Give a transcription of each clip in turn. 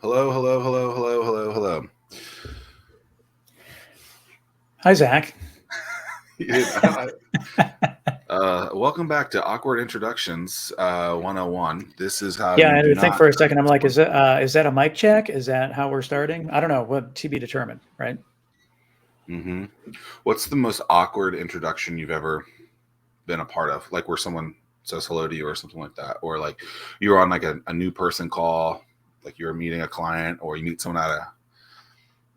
Hello, hello, hello, hello, hello, hello. Hi, Zach. Welcome back to Awkward Introductions 101. This is how Yeah, I you had do to think not. for a second. I'm like, is that a mic check? Is that how we're starting? I don't know. What to be determined, right? Mm-hmm. What's the most awkward introduction you've ever been a part of? Like where someone says hello to you or something like that, or like you're on like a new person call, like you're meeting a client, or you meet someone at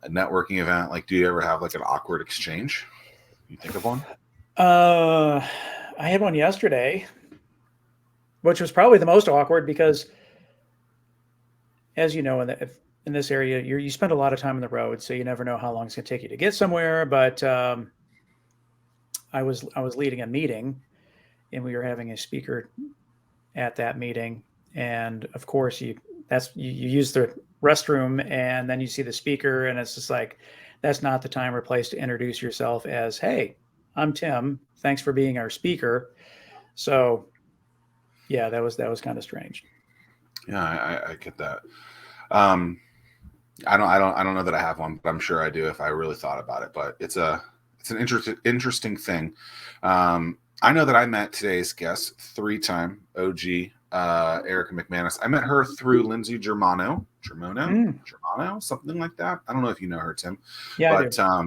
a networking event. Like, do you ever have like an awkward exchange? You think of one? I had one yesterday, which was probably the most awkward because, as you know, in this area, you spend a lot of time on the road, so you never know how long it's going to take you to get somewhere. But I was leading a meeting, and we were having a speaker at that meeting, and of course you use the restroom, and then you see the speaker, and it's just like that's not the time or place to introduce yourself as, hey, I'm Tim, thanks for being our speaker. So yeah, that was kind of strange. Yeah, I get that. Um, I don't know that I have one, but I'm sure I do if I really thought about it. But it's an interesting thing. I know that I met today's guest, three-time OG Erica McMannes. I met her through Lindsay Germano, something like that. I don't know if you know her, Tim, Yeah, I do. but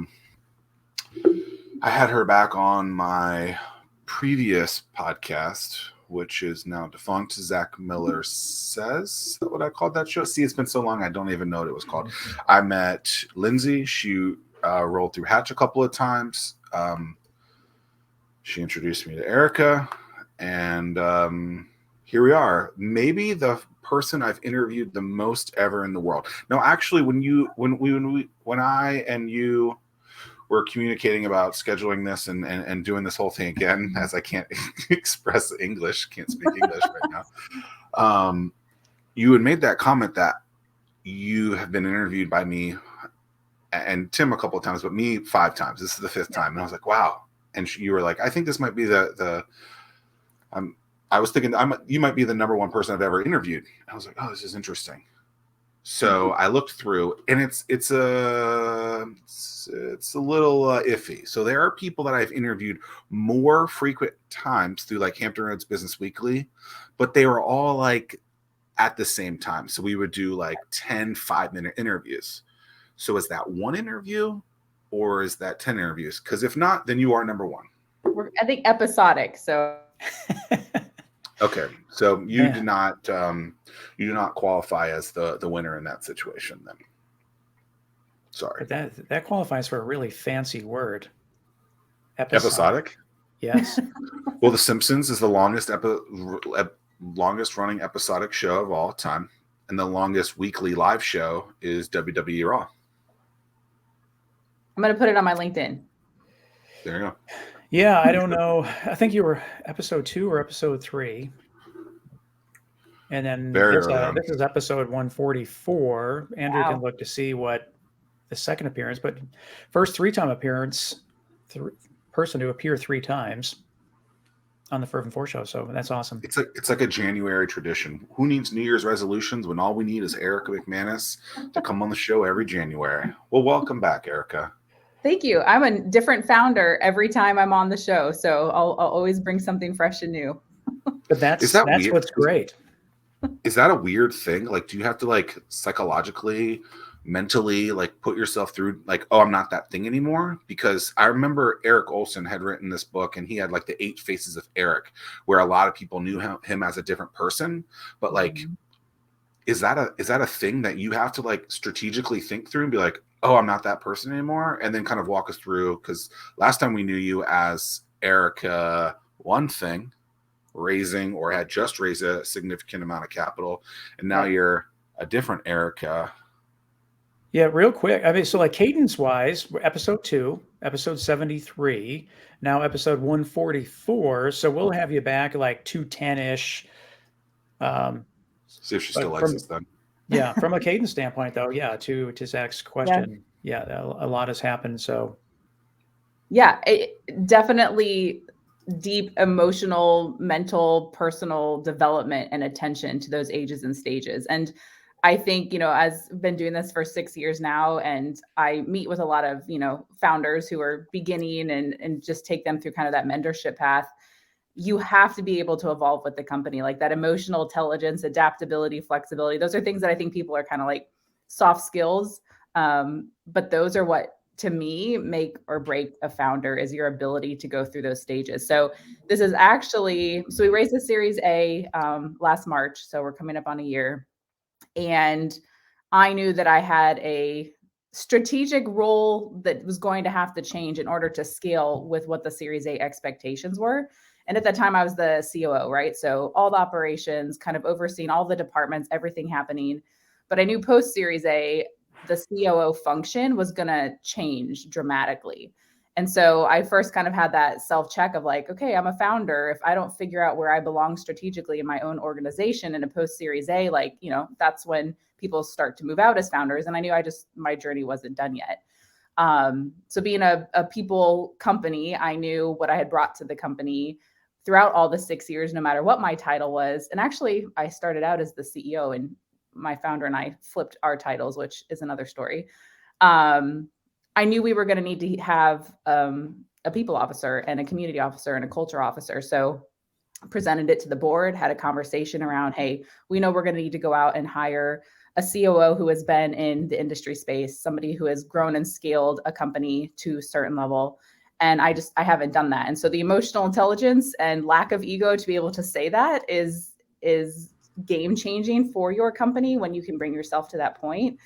I had her back on my previous podcast, which is now defunct. Zack Miller Says. Is that what I called that show? See, it's been so long, I don't even know what it was called. I met Lindsay. She rolled through Hatch a couple of times. She introduced me to Erica, and here we are. Maybe the person I've interviewed the most ever in the world. No, actually, when I and you we're communicating about scheduling this and doing this whole thing again, as I can't express English, can't speak English right now. You had made that comment that you have been interviewed by me and Tim a couple of times, but me 5 times. This is the 5th time. And I was like, wow. And you were like, I think this might be I was thinking you might be the number one person I've ever interviewed. I was like, oh, this is interesting. So I looked through, and it's a little iffy. So there are people that I've interviewed more frequent times through like Hampton Roads Business Weekly, but they were all like at the same time. So we would do like 10 5-minute interviews. So is that one interview or is that 10 interviews? Because if not, then you are number one. I think episodic. So okay, so you Yeah. do not qualify as the winner in that situation then. Sorry. But that qualifies for a really fancy word. Episodic? Yes. Well, The Simpsons is the longest running episodic show of all time, and the longest weekly live show is WWE Raw. I'm going to put it on my LinkedIn. There you go. Yeah, I don't know. I think you were episode 2 or episode 3. And then this is episode 144. Andrew can look to see what the second appearance, but first 3-time appearance, person to appear 3 times on the Fervent 4 show. So that's awesome. It's like a January tradition. Who needs New Year's resolutions when all we need is Erica McMannes to come on the show every January? Well, welcome back, Erica. Thank you. I'm a different founder every time I'm on the show, so I'll always bring something fresh and new. But that's what's great. Is that a weird thing? Like, do you have to like psychologically, mentally, like put yourself through like, oh, I'm not that thing anymore? Because I remember Eric Olson had written this book, and he had like the 8 faces of Eric, where a lot of people knew him as a different person. But like, is that a thing that you have to like strategically think through and be like, oh, I'm not that person anymore, and then kind of walk us through? Because last time we knew you as Erica one thing, raising or had just raised a significant amount of capital, and now you're a different Erica. Yeah, real quick. I mean, so like cadence wise, episode 2, episode 73, now episode 144. So we'll have you back like 210-ish. See if she still likes us then. Yeah, from a cadence standpoint, though, yeah. To Zach's question, yeah, a lot has happened. So, yeah, definitely deep emotional, mental, personal development and attention to those ages and stages. And I think, as I've been doing this for 6 years now, and I meet with a lot of, founders who are beginning and just take them through kind of that mentorship path. You have to be able to evolve with the company, like that emotional intelligence, adaptability, flexibility. Those are things that I think people are kind of like soft skills. But those are what, to me, make or break a founder, is your ability to go through those stages. So this is actually, so we raised the Series A last March. So we're coming up on a year. And I knew that I had a strategic role that was going to have to change in order to scale with what the Series A expectations were. And at that time, I was the COO, right? So all the operations, kind of overseeing all the departments, everything happening. But I knew post Series A, the COO function was going to change dramatically. And so I first kind of had that self-check of like, okay, I'm a founder. If I don't figure out where I belong strategically in my own organization in a post Series A, like, that's when people start to move out as founders. And I knew my journey wasn't done yet. So being a people company, I knew what I had brought to the company throughout all the 6 years, no matter what my title was. And actually, I started out as the CEO, and my founder and I flipped our titles, which is another story. I knew we were going to need to have a people officer and a community officer and a culture officer. So presented it to the board, had a conversation around, hey, we know we're going to need to go out and hire a COO who has been in the industry space, somebody who has grown and scaled a company to a certain level. And I haven't done that. And so the emotional intelligence and lack of ego to be able to say that is game changing for your company when you can bring yourself to that point.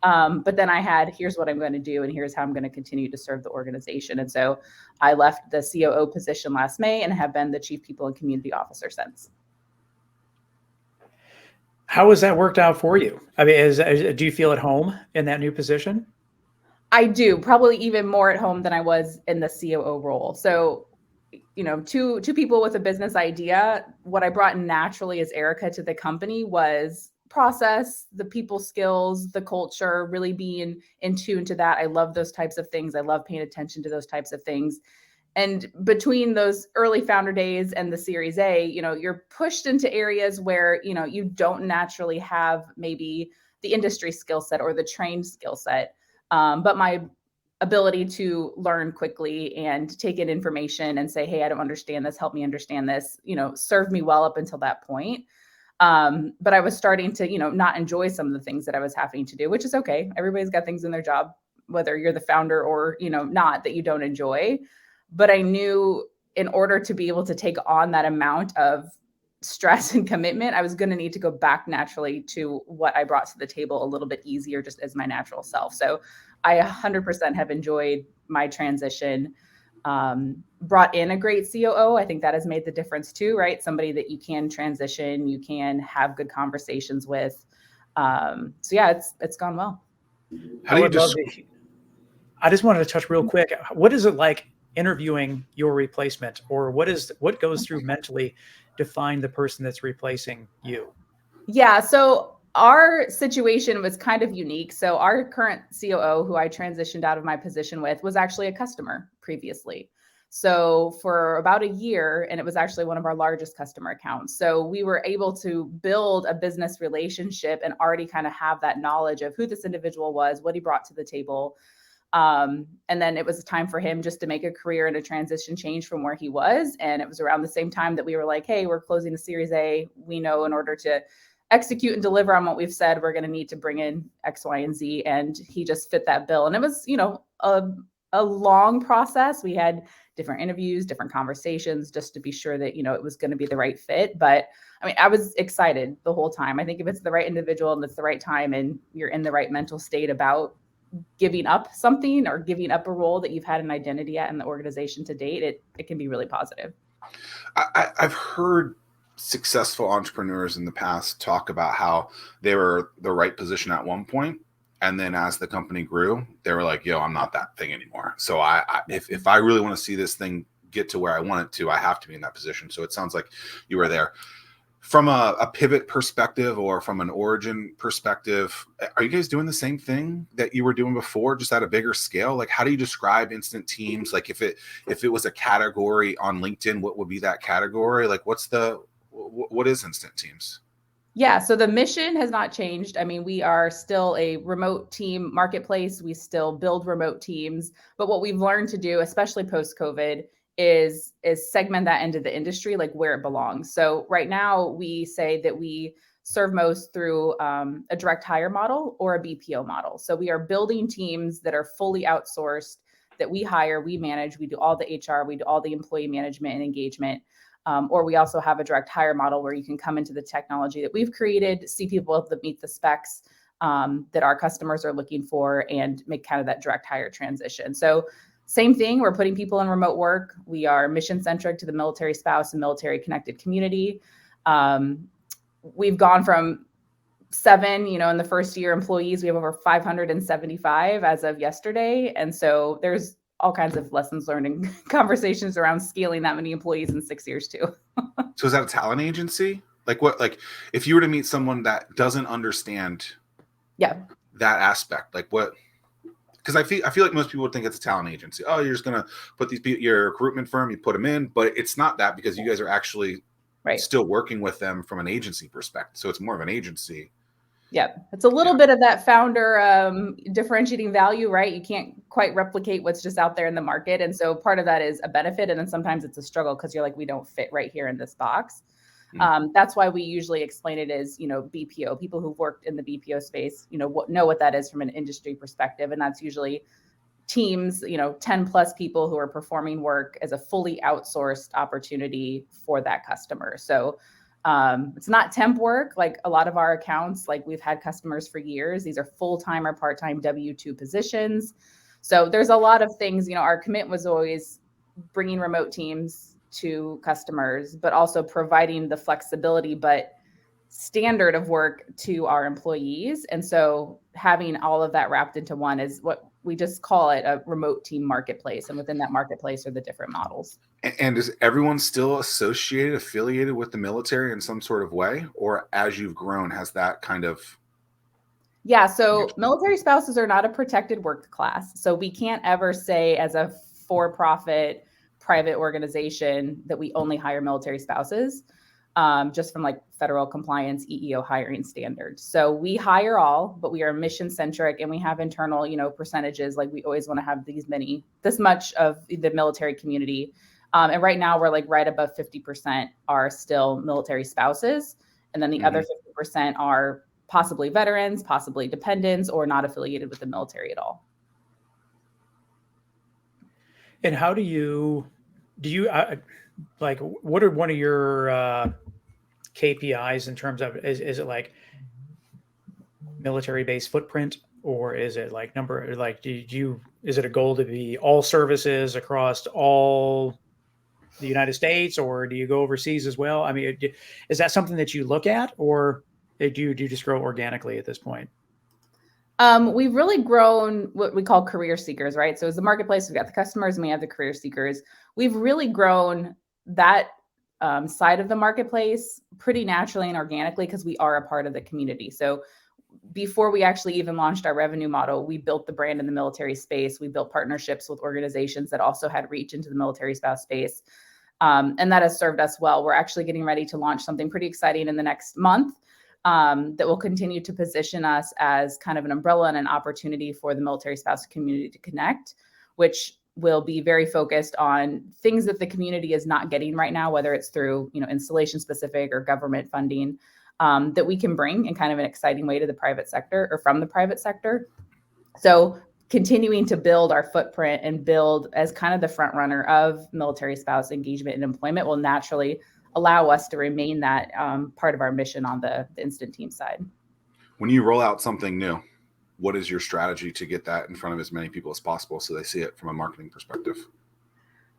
But then here's what I'm going to do, and here's how I'm going to continue to serve the organization. And so I left the COO position last May and have been the Chief People and Community Officer since. How has that worked out for you? I mean, do you feel at home in that new position? I do, probably even more at home than I was in the COO role. So, two people with a business idea. What I brought in naturally as Erica to the company was process, the people skills, the culture, really being in tune to that. I love those types of things. I love paying attention to those types of things. And between those early founder days and the Series A, you're pushed into areas where, you don't naturally have maybe the industry skill set or the trained skill set. But my ability to learn quickly and take in information and say, hey, I don't understand this, help me understand this, served me well up until that point. But I was starting to, not enjoy some of the things that I was having to do, which is okay. Everybody's got things in their job, whether you're the founder or, not, that you don't enjoy. But I knew in order to be able to take on that amount of stress and commitment, I was going to need to go back naturally to what I brought to the table a little bit easier, just as my natural self. So I 100% have enjoyed my transition. Brought in a great COO. I think that has made the difference too, right? Somebody that you can transition, you can have good conversations with. So yeah, it's gone well. I just wanted to touch real quick. What is it like interviewing your replacement, or what goes through mentally to find the person that's replacing you? Yeah. So our situation was kind of unique. So our current COO, who I transitioned out of my position with, was actually a customer previously. So for about a year, and it was actually one of our largest customer accounts. So we were able to build a business relationship and already kind of have that knowledge of who this individual was, what he brought to the table. And then it was time for him just to make a career and a transition change from where he was. And it was around the same time that we were like, hey, we're closing the Series A. We know in order to execute and deliver on what we've said, we're going to need to bring in X, Y, and Z. And he just fit that bill. And it was, a long process. We had different interviews, different conversations, just to be sure that, it was going to be the right fit. But I mean, I was excited the whole time. I think if it's the right individual and it's the right time and you're in the right mental state about giving up something or giving up a role that you've had an identity at in the organization to date, it can be really positive. I've heard successful entrepreneurs in the past talk about how they were the right position at one point, and then as the company grew, they were like, yo, I'm not that thing anymore. So if I really want to see this thing get to where I want it to, I have to be in that position. So it sounds like you were there. From a pivot perspective or from an origin perspective, are you guys doing the same thing that you were doing before, just at a bigger scale? Like, how do you describe Instant Teams? Like, if it was a category on LinkedIn, what would be that category? Like, what is Instant Teams? Yeah, so the mission has not changed. I mean, we are still a remote team marketplace. We still build remote teams, but what we've learned to do, especially post-COVID, is segment that into the industry like where it belongs. So right now we say that we serve most through a direct hire model or a BPO model. So we are building teams that are fully outsourced, that we hire, we manage, we do all the HR, we do all the employee management and engagement. Or we also have a direct hire model where you can come into the technology that we've created, see people that meet the specs that our customers are looking for, and make kind of that direct hire transition. So same thing, we're putting people in remote work. We are mission centric to the military spouse and military connected community. We've gone from 7, in the first year employees, we have over 575 as of yesterday. And so there's all kinds of lessons learned and conversations around scaling that many employees in 6 years too. So is that a talent agency? Like what, like if you were to meet someone that doesn't understand that aspect, like what, because I feel like most people would think it's a talent agency. Oh, you're just going to put these people, your recruitment firm, you put them in, but it's not that, because you guys are actually still working with them from an agency perspective. So it's more of an agency. Yep. It's a little bit of that founder differentiating value, right? You can't quite replicate what's just out there in the market. And so part of that is a benefit. And then sometimes it's a struggle because you're like, we don't fit right here in this box. That's why we usually explain it as, BPO. People who've worked in the BPO space, know what that is from an industry perspective. And that's usually teams, 10 plus people who are performing work as a fully outsourced opportunity for that customer. So it's not temp work like a lot of our accounts. Like we've had customers for years. These are full-time or part-time W-2 positions. So there's a lot of things, our commitment was always bringing remote teams to customers, but also providing the flexibility, but standard of work to our employees. And so having all of that wrapped into one is what we just call it, a remote team marketplace. And within that marketplace are the different models. And is everyone still affiliated with the military in some sort of way? Or as you've grown, has that kind of... Yeah, so military spouses are not a protected work class. So we can't ever say as a for-profit private organization that we only hire military spouses, just from like federal compliance, EEO hiring standards. So we hire all, but we are mission centric and we have internal, percentages. Like we always want to have this much of the military community. And right now we're like right above 50% are still military spouses. And then the other 50% are possibly veterans, possibly dependents, or not affiliated with the military at all. And how do you like, what are one of your KPIs in terms of, is it like military base footprint, or is it like number, like, is it a goal to be all services across all the United States, or do you go overseas as well? I mean, is that something that you look at, or do you just grow organically at this point? We've really grown what we call career seekers, right? So as the marketplace, we've got the customers and we have the career seekers. We've really grown that side of the marketplace pretty naturally and organically because we are a part of the community. So before we actually even launched our revenue model, we built the brand in the military space. We built partnerships with organizations that also had reach into the military spouse space. And that has served us well. We're actually getting ready to launch something pretty exciting in the next month that will continue to position us as kind of an umbrella and an opportunity for the military spouse community to connect, which will be very focused on things that the community is not getting right now, whether it's through, installation specific or government funding, that we can bring in kind of an exciting way to the private sector or from the private sector. So continuing to build our footprint and build as kind of the front runner of military spouse engagement and employment will naturally allow us to remain that part of our mission on the instant team side. When you roll out something new, what is your strategy to get that in front of as many people as possible so they see it from a marketing perspective?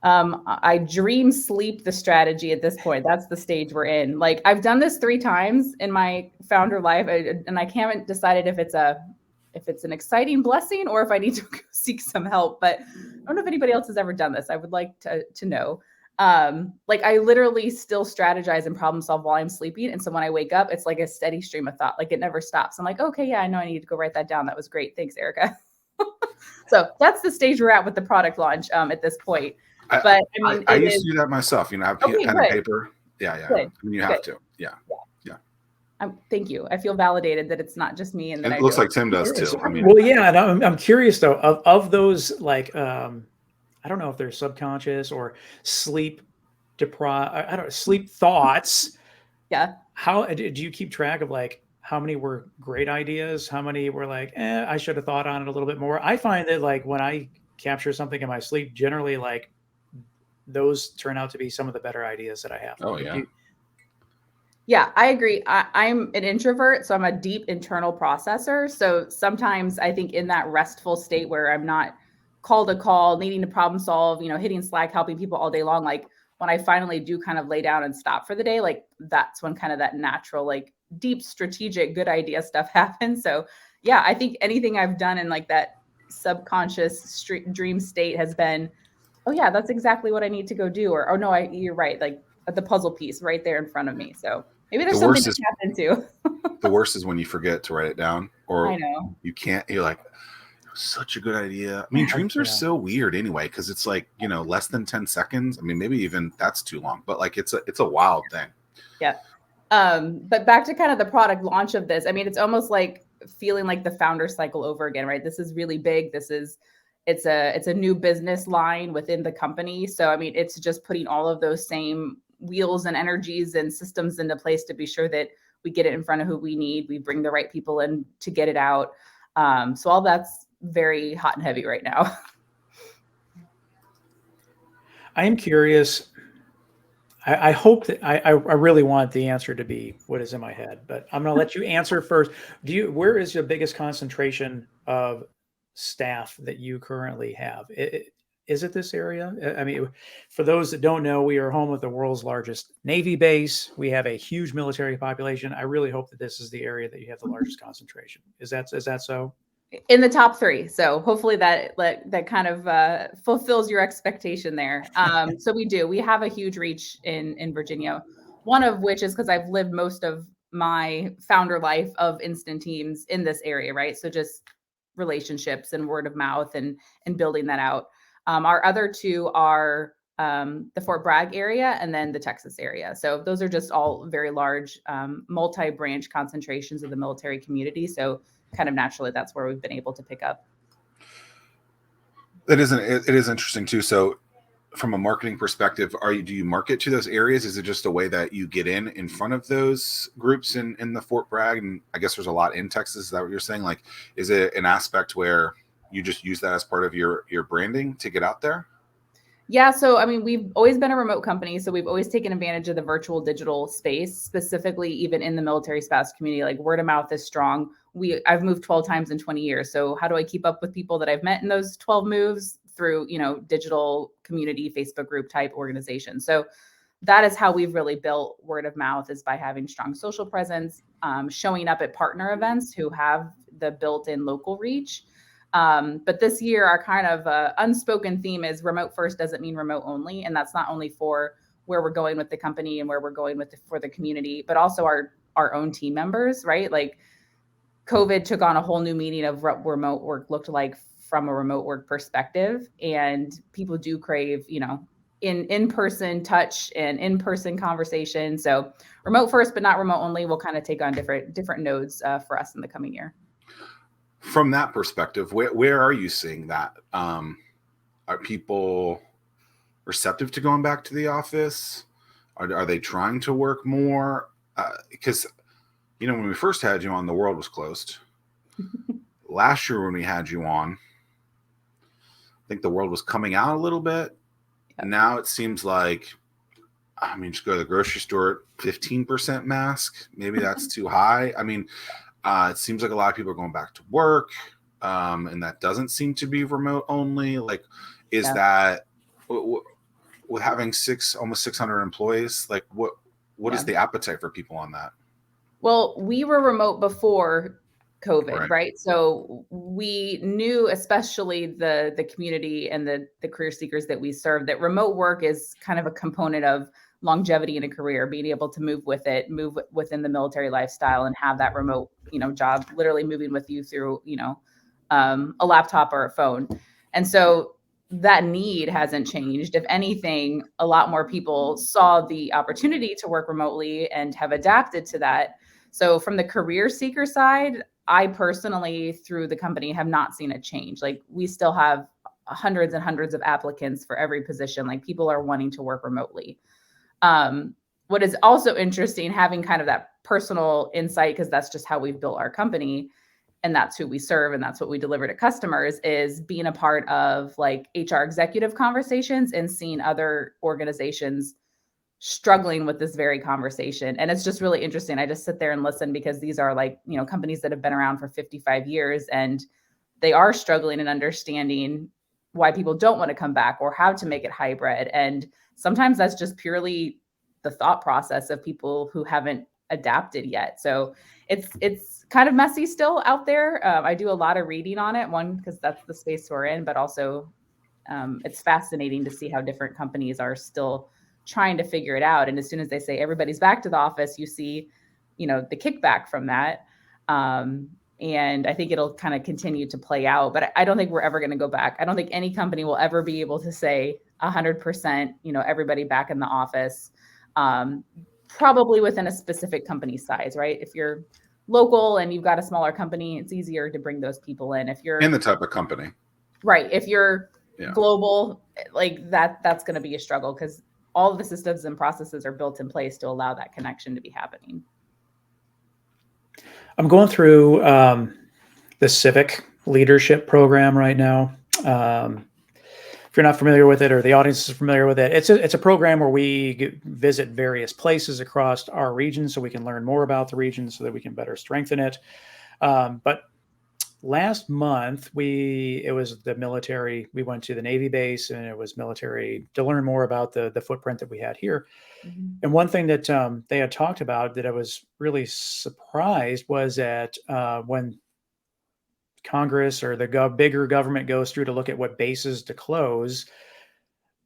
I dream sleep the strategy at this point. That's the stage we're in. Like I've done this 3 times in my founder life, and I haven't decided if it's an exciting blessing or if I need to seek some help. But I don't know if anybody else has ever done this. I would like to know. Like I literally still strategize and problem solve while I'm sleeping. And so when I wake up, it's like a steady stream of thought, like it never stops. I'm like, okay, yeah, I know I need to go write that down. That was great. Thanks, Erica. So that's the stage we're at with the product launch at this point. But I used to do that myself. I have pen and paper. Yeah. Good. I mean, you have to. Yeah. Thank you. I feel validated that it's not just me, and that It looks like Tim does Yes. too. I mean, Well, yeah, and I'm curious though of those, like I don't know if they're subconscious or sleep deprived. I don't know, sleep thoughts. yeah. How do you keep track of like how many were great ideas? How many were like, I should have thought on it a little bit more? I find that like when I capture something in my sleep, generally like those turn out to be some of the better ideas that I have. oh yeah. Yeah, I agree. I'm an introvert, so I'm a deep internal processor. So sometimes I think in that restful state where I'm not call to call, needing to problem solve, hitting Slack, helping people all day long, like when I finally do kind of lay down and stop for the day, like that's when kind of that natural, like deep strategic, good idea stuff happens. So yeah, I think anything I've done in like that subconscious dream state has been, oh yeah, that's exactly what I need to go do. Or, oh no, you're right. Like the puzzle piece right there in front of me. So maybe there's something to tap into. The worst is when you forget to write it down, or I know. you can't. You're like, it was such a good idea. I mean, dreams are so weird anyway, because it's like, less than 10 seconds. I mean, maybe even that's too long, but like it's a wild thing. Yeah. But back to kind of the product launch of this. I mean, it's almost like feeling like the founder cycle over again, right? This is really big. It's a new business line within the company. So, I mean, it's just putting all of those same wheels and energies and systems into place to be sure that we get it in front of who we need. We bring the right people in to get it out. So all that's very hot and heavy right now. I am curious. I hope that I really want the answer to be what is in my head, but I'm going to let you answer first. Where is your biggest concentration of staff that you currently have? Is it this area? I mean, for those that don't know, we are home of the world's largest Navy base. We have a huge military population. I really hope that this is the area that you have the largest concentration. Is that so? In the top 3. So hopefully that kind of fulfills your expectation there. So we have a huge reach in Virginia, one of which is because I've lived most of my founder life of instant teams in this area, right? So just relationships and word of mouth and building that out. Our other 2 are the Fort Bragg area and then the Texas area. So those are just all very large multi-branch concentrations of the military community. So kind of naturally, that's where we've been able to pick up. It is interesting too. So from a marketing perspective, do you market to those areas? Is it just a way that you get in front of those groups in the Fort Bragg? And I guess there's a lot in Texas. Is that what you're saying? Like, is it an aspect where you just use that as part of your branding to get out there? Yeah. So, I mean, we've always been a remote company. So we've always taken advantage of the virtual digital space, specifically even in the military spouse community. Like word of mouth is strong. I've moved 12 times in 20 years. So how do I keep up with people that I've met in those 12 moves? Through, digital community, Facebook group type organization. So that is how we've really built word of mouth, is by having strong social presence, showing up at partner events who have the built-in local reach. But this year, our kind of unspoken theme is remote first doesn't mean remote only. And that's not only for where we're going with the company and where we're going for the community, but also our own team members, right? Like COVID took on a whole new meaning of what remote work looked like from a remote work perspective. And people do crave, in-person touch and in-person conversation. So remote first, but not remote only, will kind of take on different nodes for us in the coming year. From that perspective, where are you seeing that? Are people receptive to going back to the office? Are they trying to work more? Because, when we first had you on, the world was closed. Last year when we had you on, I think the world was coming out a little bit. And now it seems like, just go to the grocery store, 15% mask. Maybe that's too high. It seems like a lot of people are going back to work, and that doesn't seem to be remote only. Like, is that with having almost 600 employees? Like, what is the appetite for people on that? Well, we were remote before COVID, right? So we knew, especially the community and the career seekers that we serve, that remote work is kind of a component of longevity in a career, being able to move within the military lifestyle and have that remote, job literally moving with you through, a laptop or a phone. And so that need hasn't changed. If anything, a lot more people saw the opportunity to work remotely and have adapted to that. So from the career seeker side, I personally, through the company, have not seen a change. Like we still have hundreds and hundreds of applicants for every position. Like people are wanting to work remotely. What is also interesting, having kind of that personal insight, because that's just how we've built our company and that's who we serve and that's what we deliver to customers, is being a part of like HR executive conversations and seeing other organizations struggling with this very conversation. And it's just really interesting. I just sit there and listen, because these are like, you know, companies that have been around for 55 years and they are struggling in understanding why people don't want to come back or how to make it hybrid. And sometimes that's just purely the thought process of people who haven't adapted yet. So it's kind of messy still out there. I do a lot of reading on it, one, because that's the space we're in, but also it's fascinating to see how different companies are still trying to figure it out. And as soon as they say everybody's back to the office, you see, you know, the kickback from that. And I think it'll kind of continue to play out, but I don't think we're ever going to go back. I don't think any company will ever be able to say 100%, you know, everybody back in the office, probably within a specific company size, right? If you're local and you've got a smaller company, it's easier to bring those people in. If you're in the type of company, right. If you're global, like that's going to be a struggle, because all of the systems and processes are built in place to allow that connection to be happening. I'm going through the Civic Leadership Program right now. If you're not familiar with it, or the audience is familiar with it, it's a program where we visit various places across our region so we can learn more about the region so that we can better strengthen it. But last month, it was the military. We went to the Navy base, and it was military to learn more about the footprint that we had here. Mm-hmm. And one thing that they had talked about that I was really surprised was that when Congress or the bigger government goes through to look at what bases to close,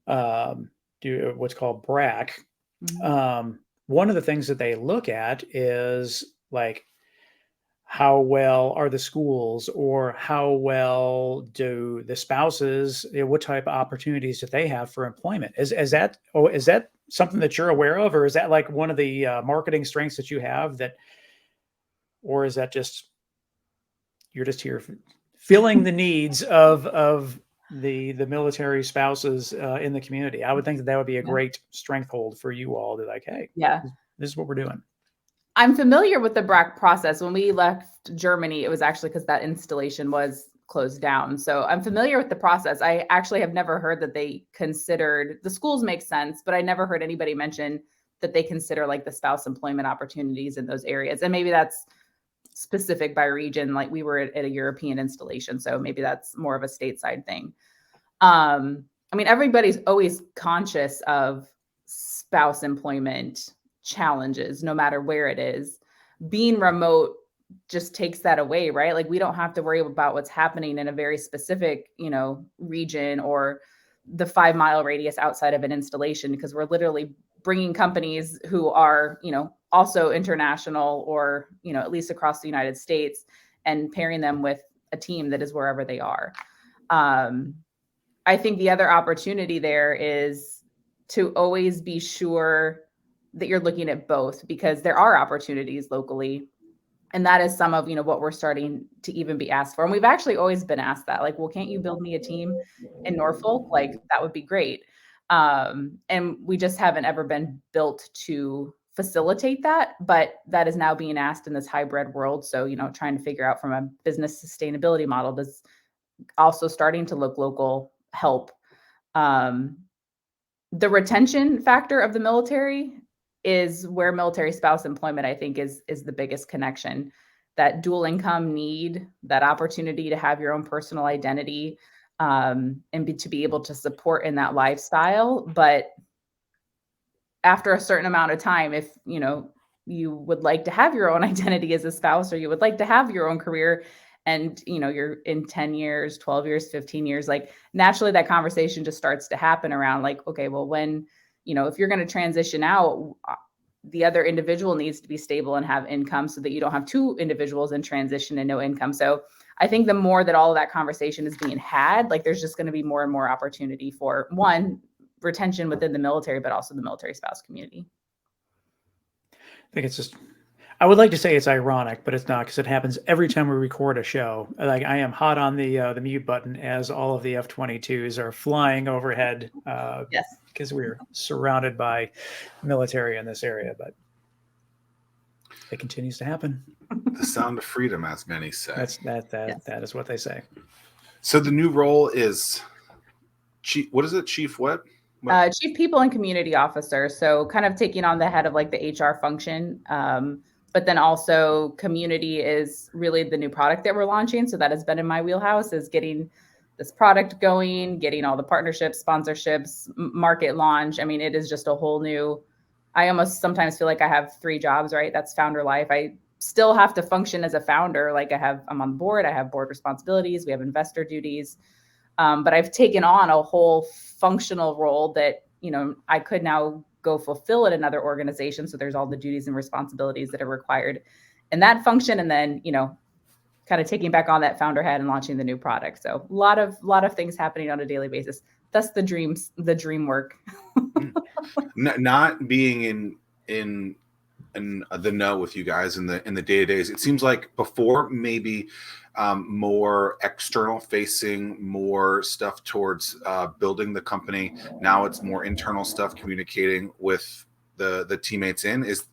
do what's called BRAC. Mm-hmm. One of the things that they look at is like, how well are the schools, or how well do the spouses, what type of opportunities do they have for employment? Is that something that you're aware of, or is that like one of the marketing strengths that you have, or is that just, you're just here filling the needs of the military spouses in the community? I would think that would be a great strength hold for you all to like, hey, this is what we're doing. I'm familiar with the BRAC process. When we left Germany, it was actually because that installation was closed down. So I'm familiar with the process. I actually have never heard that they considered, the schools make sense, but I never heard anybody mention that they consider like the spouse employment opportunities in those areas. And maybe that's specific by region. Like we were at a European installation, so maybe that's more of a stateside thing. I mean, everybody's always conscious of spouse employment challenges, no matter where it is. Being remote just takes that away, right? Like we don't have to worry about what's happening in a very specific, you know, region or the 5-mile radius outside of an installation, because we're literally bringing companies who are, you know, also international, or, you know, at least across the United States, and pairing them with a team that is wherever they are. I think the other opportunity there is to always be sure that you're looking at both, because there are opportunities locally. And that is some of, you know, what we're starting to even be asked for. And we've actually always been asked that, like, well, can't you build me a team in Norfolk? Like, that would be great. And we just haven't ever been built to facilitate that, but that is now being asked in this hybrid world. So, you know, trying to figure out from a business sustainability model, does also starting to look local help. The retention factor of the military is where military spouse employment, I think, is the biggest connection. That dual income need, that opportunity to have your own personal identity, and to be able to support in that lifestyle. But after a certain amount of time, if you know you would like to have your own identity as a spouse, or you would like to have your own career, and you know you're in 10 years, 12 years, 15 years, like naturally that conversation just starts to happen around like, okay, well, when you know, if you're going to transition out, the other individual needs to be stable and have income, so that you don't have two individuals in transition and no income. So I think the more that all of that conversation is being had, like there's just going to be more and more opportunity for, one, retention within the military, but also the military spouse community. I think it's just, I would like to say it's ironic, but it's not, because it happens every time we record a show. Like, I am hot on the mute button as all of the F-22s are flying overhead Yes. because we're surrounded by military in this area, but it continues to happen. The sound of freedom, as many say. Yes. Yes. Is what they say. So the new role is chief. What is it? Chief what? Chief People and Community Officer. So kind of taking on the head of like the HR function. But then also community is really the new product that we're launching. So that has been in my wheelhouse, is getting this product going, getting all the partnerships, sponsorships, market launch. I mean, it is just a whole new, I almost sometimes feel like I have 3 jobs, right? That's founder life. I still have to function as a founder. Like I'm on the board, I have board responsibilities, we have investor duties. But I've taken on a whole functional role that, I could now go fulfill at another organization. So there's all the duties and responsibilities that are required in that function. And then, kind of taking back on that founder head and launching the new product. So a lot of things happening on a daily basis. That's the dream work. Not being in the know with you guys in the day-to-days. It seems like before maybe more external facing, more stuff towards building the company. Now it's more internal stuff, communicating with the teammates in. Is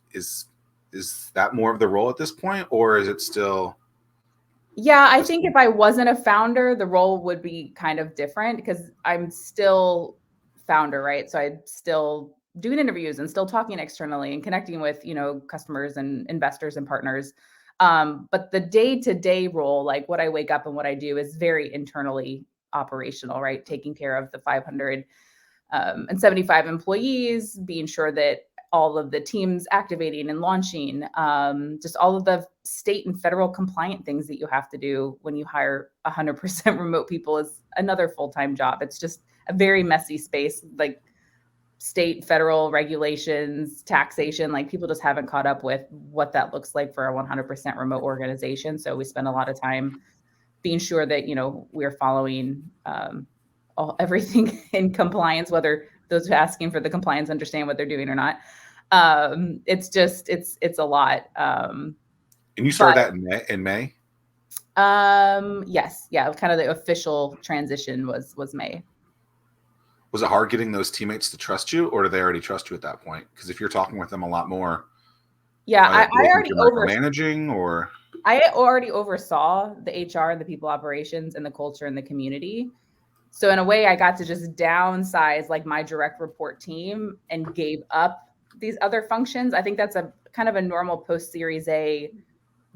that more of the role at this point, or is it still? Yeah, I think if I wasn't a founder, the role would be kind of different, because I'm still founder, right? So I'm still doing interviews and still talking externally and connecting with, customers and investors and partners. But the day-to-day role, like what I wake up and what I do, is very internally operational, right? Taking care of the 575 employees, being sure that all of the teams activating and launching, just all of the state and federal compliant things that you have to do when you hire 100% remote people is another full-time job. It's just a very messy space, like state, federal regulations, taxation, like people just haven't caught up with what that looks like for a 100% remote organization. So we spend a lot of time being sure that, we're following everything in compliance, whether those asking for the compliance understand what they're doing or not. It's a lot. And you started that in May? Yes. Yeah. Kind of the official transition was May. Was it hard getting those teammates to trust you, or do they already trust you at that point? Because if you're talking with them a lot more, I already managing, or I already oversaw the HR and the people operations and the culture and the community. So in a way, I got to just downsize like my direct report team and gave up these other functions. I think that's a kind of a normal post Series A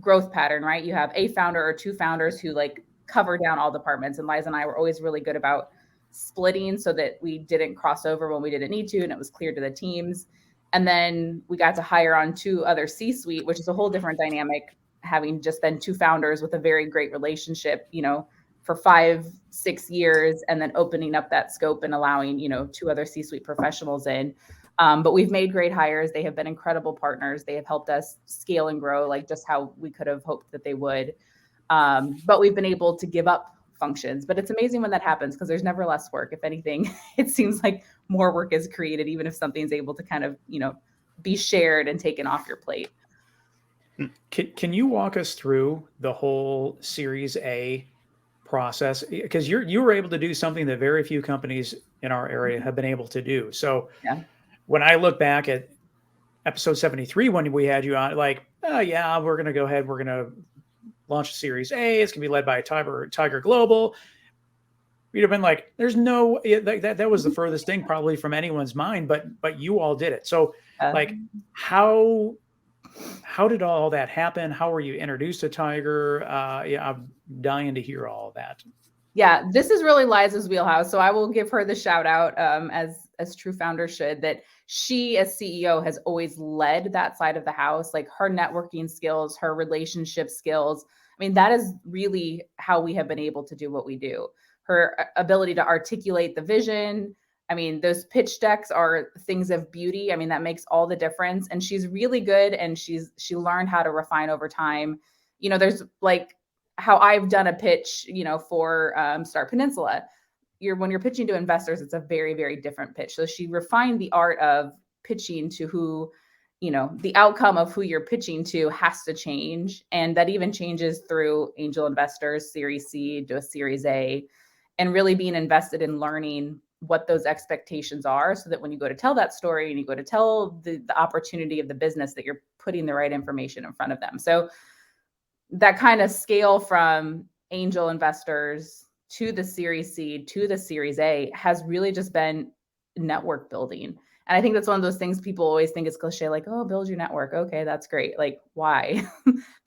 growth pattern, right? You have a founder or two founders who like cover down all departments. And Liza and I were always really good about splitting so that we didn't cross over when we didn't need to, and it was clear to the teams. And then we got to hire on 2 other C-suite, which is a whole different dynamic, having just been 2 founders with a very great relationship, for 5-6 years, and then opening up that scope and allowing, 2 other C-suite professionals in. But we've made great hires. They have been incredible partners. They have helped us scale and grow like just how we could have hoped that they would. But we've been able to give up functions. But it's amazing when that happens, because there's never less work. If anything, it seems like more work is created, even if something's able to kind of, be shared and taken off your plate. Can you walk us through the whole Series A process? Because you were able to do something that very few companies in our area have been able to do. So yeah. When I look back at episode 73, when we had you on, like, yeah, we're going to go ahead, we're going to launch a Series A. It's going to be led by Tiger Global. We'd have been like, there's no, that was the furthest thing probably from anyone's mind, but you all did it. So like, how did all that happen? How were you introduced to Tiger? I'm dying to hear all of that. Yeah, this is really Liza's wheelhouse. So I will give her the shout out, as true founders should, that she as CEO has always led that side of the house, like her networking skills, her relationship skills. I mean, that is really how we have been able to do what we do. Her ability to articulate the vision. I mean, those pitch decks are things of beauty. I mean, that makes all the difference. And she's really good. And she learned how to refine over time. There's like how I've done a pitch, for Start Peninsula. When you're pitching to investors, it's a very, very different pitch. So she refined the art of pitching to who the outcome of who you're pitching to has to change. And that even changes through angel investors, Series C to a Series A, and really being invested in learning what those expectations are, so that when you go to tell that story and you go to tell the opportunity of the business, that you're putting the right information in front of them. So that kind of scale from angel investors to the Series C to the Series A has really just been network building. And I think that's one of those things people always think is cliche, like, oh, build your network. Okay, that's great. Like, why?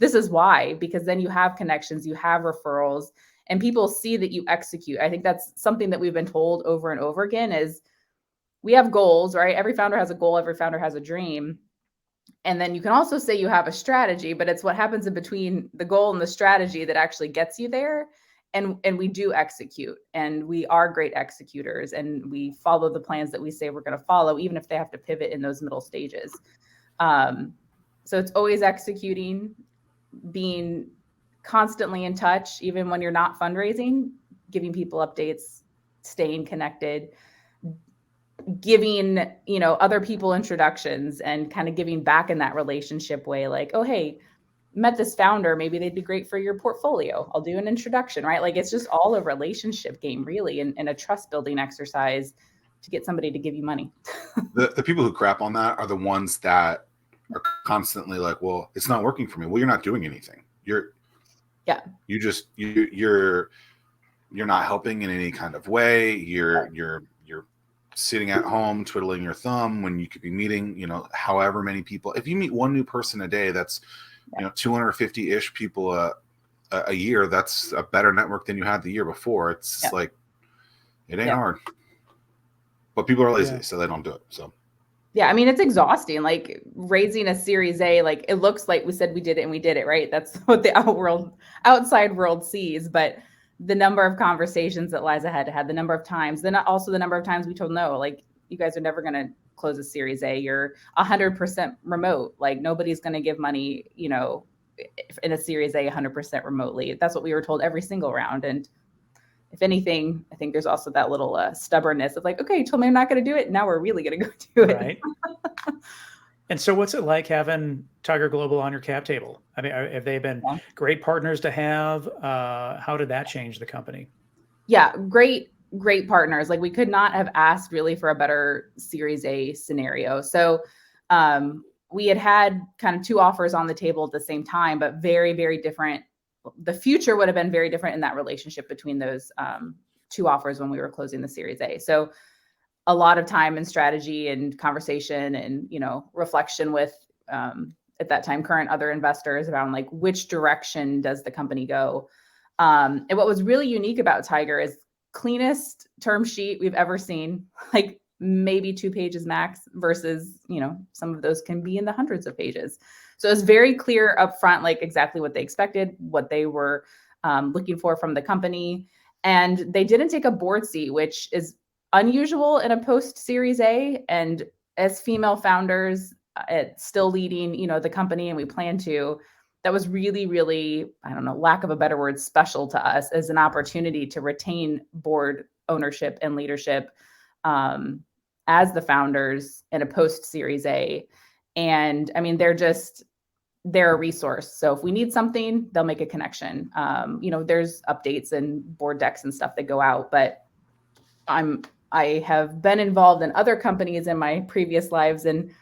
This is why, because then you have connections, you have referrals, and people see that you execute. I think that's something that we've been told over and over again is we have goals, right? Every founder has a goal. Every founder has a dream. And then you can also say you have a strategy, but it's what happens in between the goal and the strategy that actually gets you there. And we do execute, and we are great executors, and we follow the plans that we say we're going to follow, even if they have to pivot in those middle stages. So it's always executing, being constantly in touch, even when you're not fundraising, giving people updates, staying connected, giving, other people introductions, and kind of giving back in that relationship way. Like, oh, hey, met this founder, maybe they'd be great for your portfolio. I'll do an introduction, right? Like, it's just all a relationship game, really, and a trust building exercise to get somebody to give you money. The people who crap on that are the ones that are constantly like, well, it's not working for me. Well, you're not doing anything. You're not helping in any kind of way. You're sitting at home twiddling your thumb when you could be meeting, however many people. If you meet one new person a day, that's 250-ish people a year. That's a better network than you had the year before. It's like, it ain't hard, but people are lazy, so they don't do it. So yeah, I mean, it's exhausting. Like, raising a Series A, like, it looks like we said we did it and we did it, right? That's what the outside world sees. But the number of conversations that Liza had to have, the number of times, then also the number of times we told no, like, you guys are never going to close a Series A. You're 100% remote. Like, nobody's going to give money, in a Series A 100% remotely. That's what we were told every single round. And if anything, I think there's also that little stubbornness of like, okay, you told me I'm not going to do it. Now we're really going to go do it. Right. And so what's it like having Tiger Global on your cap table? I mean, have they been great partners to have? How did that change the company? Yeah, great partners. Like, we could not have asked really for a better Series A scenario. So we had kind of two offers on the table at the same time, but very, very different. The future would have been very different in that relationship between those two offers when we were closing the Series A. So a lot of time and strategy and conversation and, reflection with, at that time, current other investors around like, which direction does the company go? And what was really unique about Tiger is cleanest term sheet we've ever seen, like maybe 2 pages max, versus, some of those can be in the hundreds of pages. So it's very clear up front, like exactly what they expected, what they were looking for from the company. And they didn't take a board seat, which is unusual in a post Series A. And as female founders, still leading, the company, and we plan to, that was really, really, I don't know, lack of a better word, special to us as an opportunity to retain board ownership and leadership as the founders in a post Series A. And I mean, they're a resource. So if we need something, they'll make a connection. There's updates and board decks and stuff that go out, but I have been involved in other companies in my previous lives and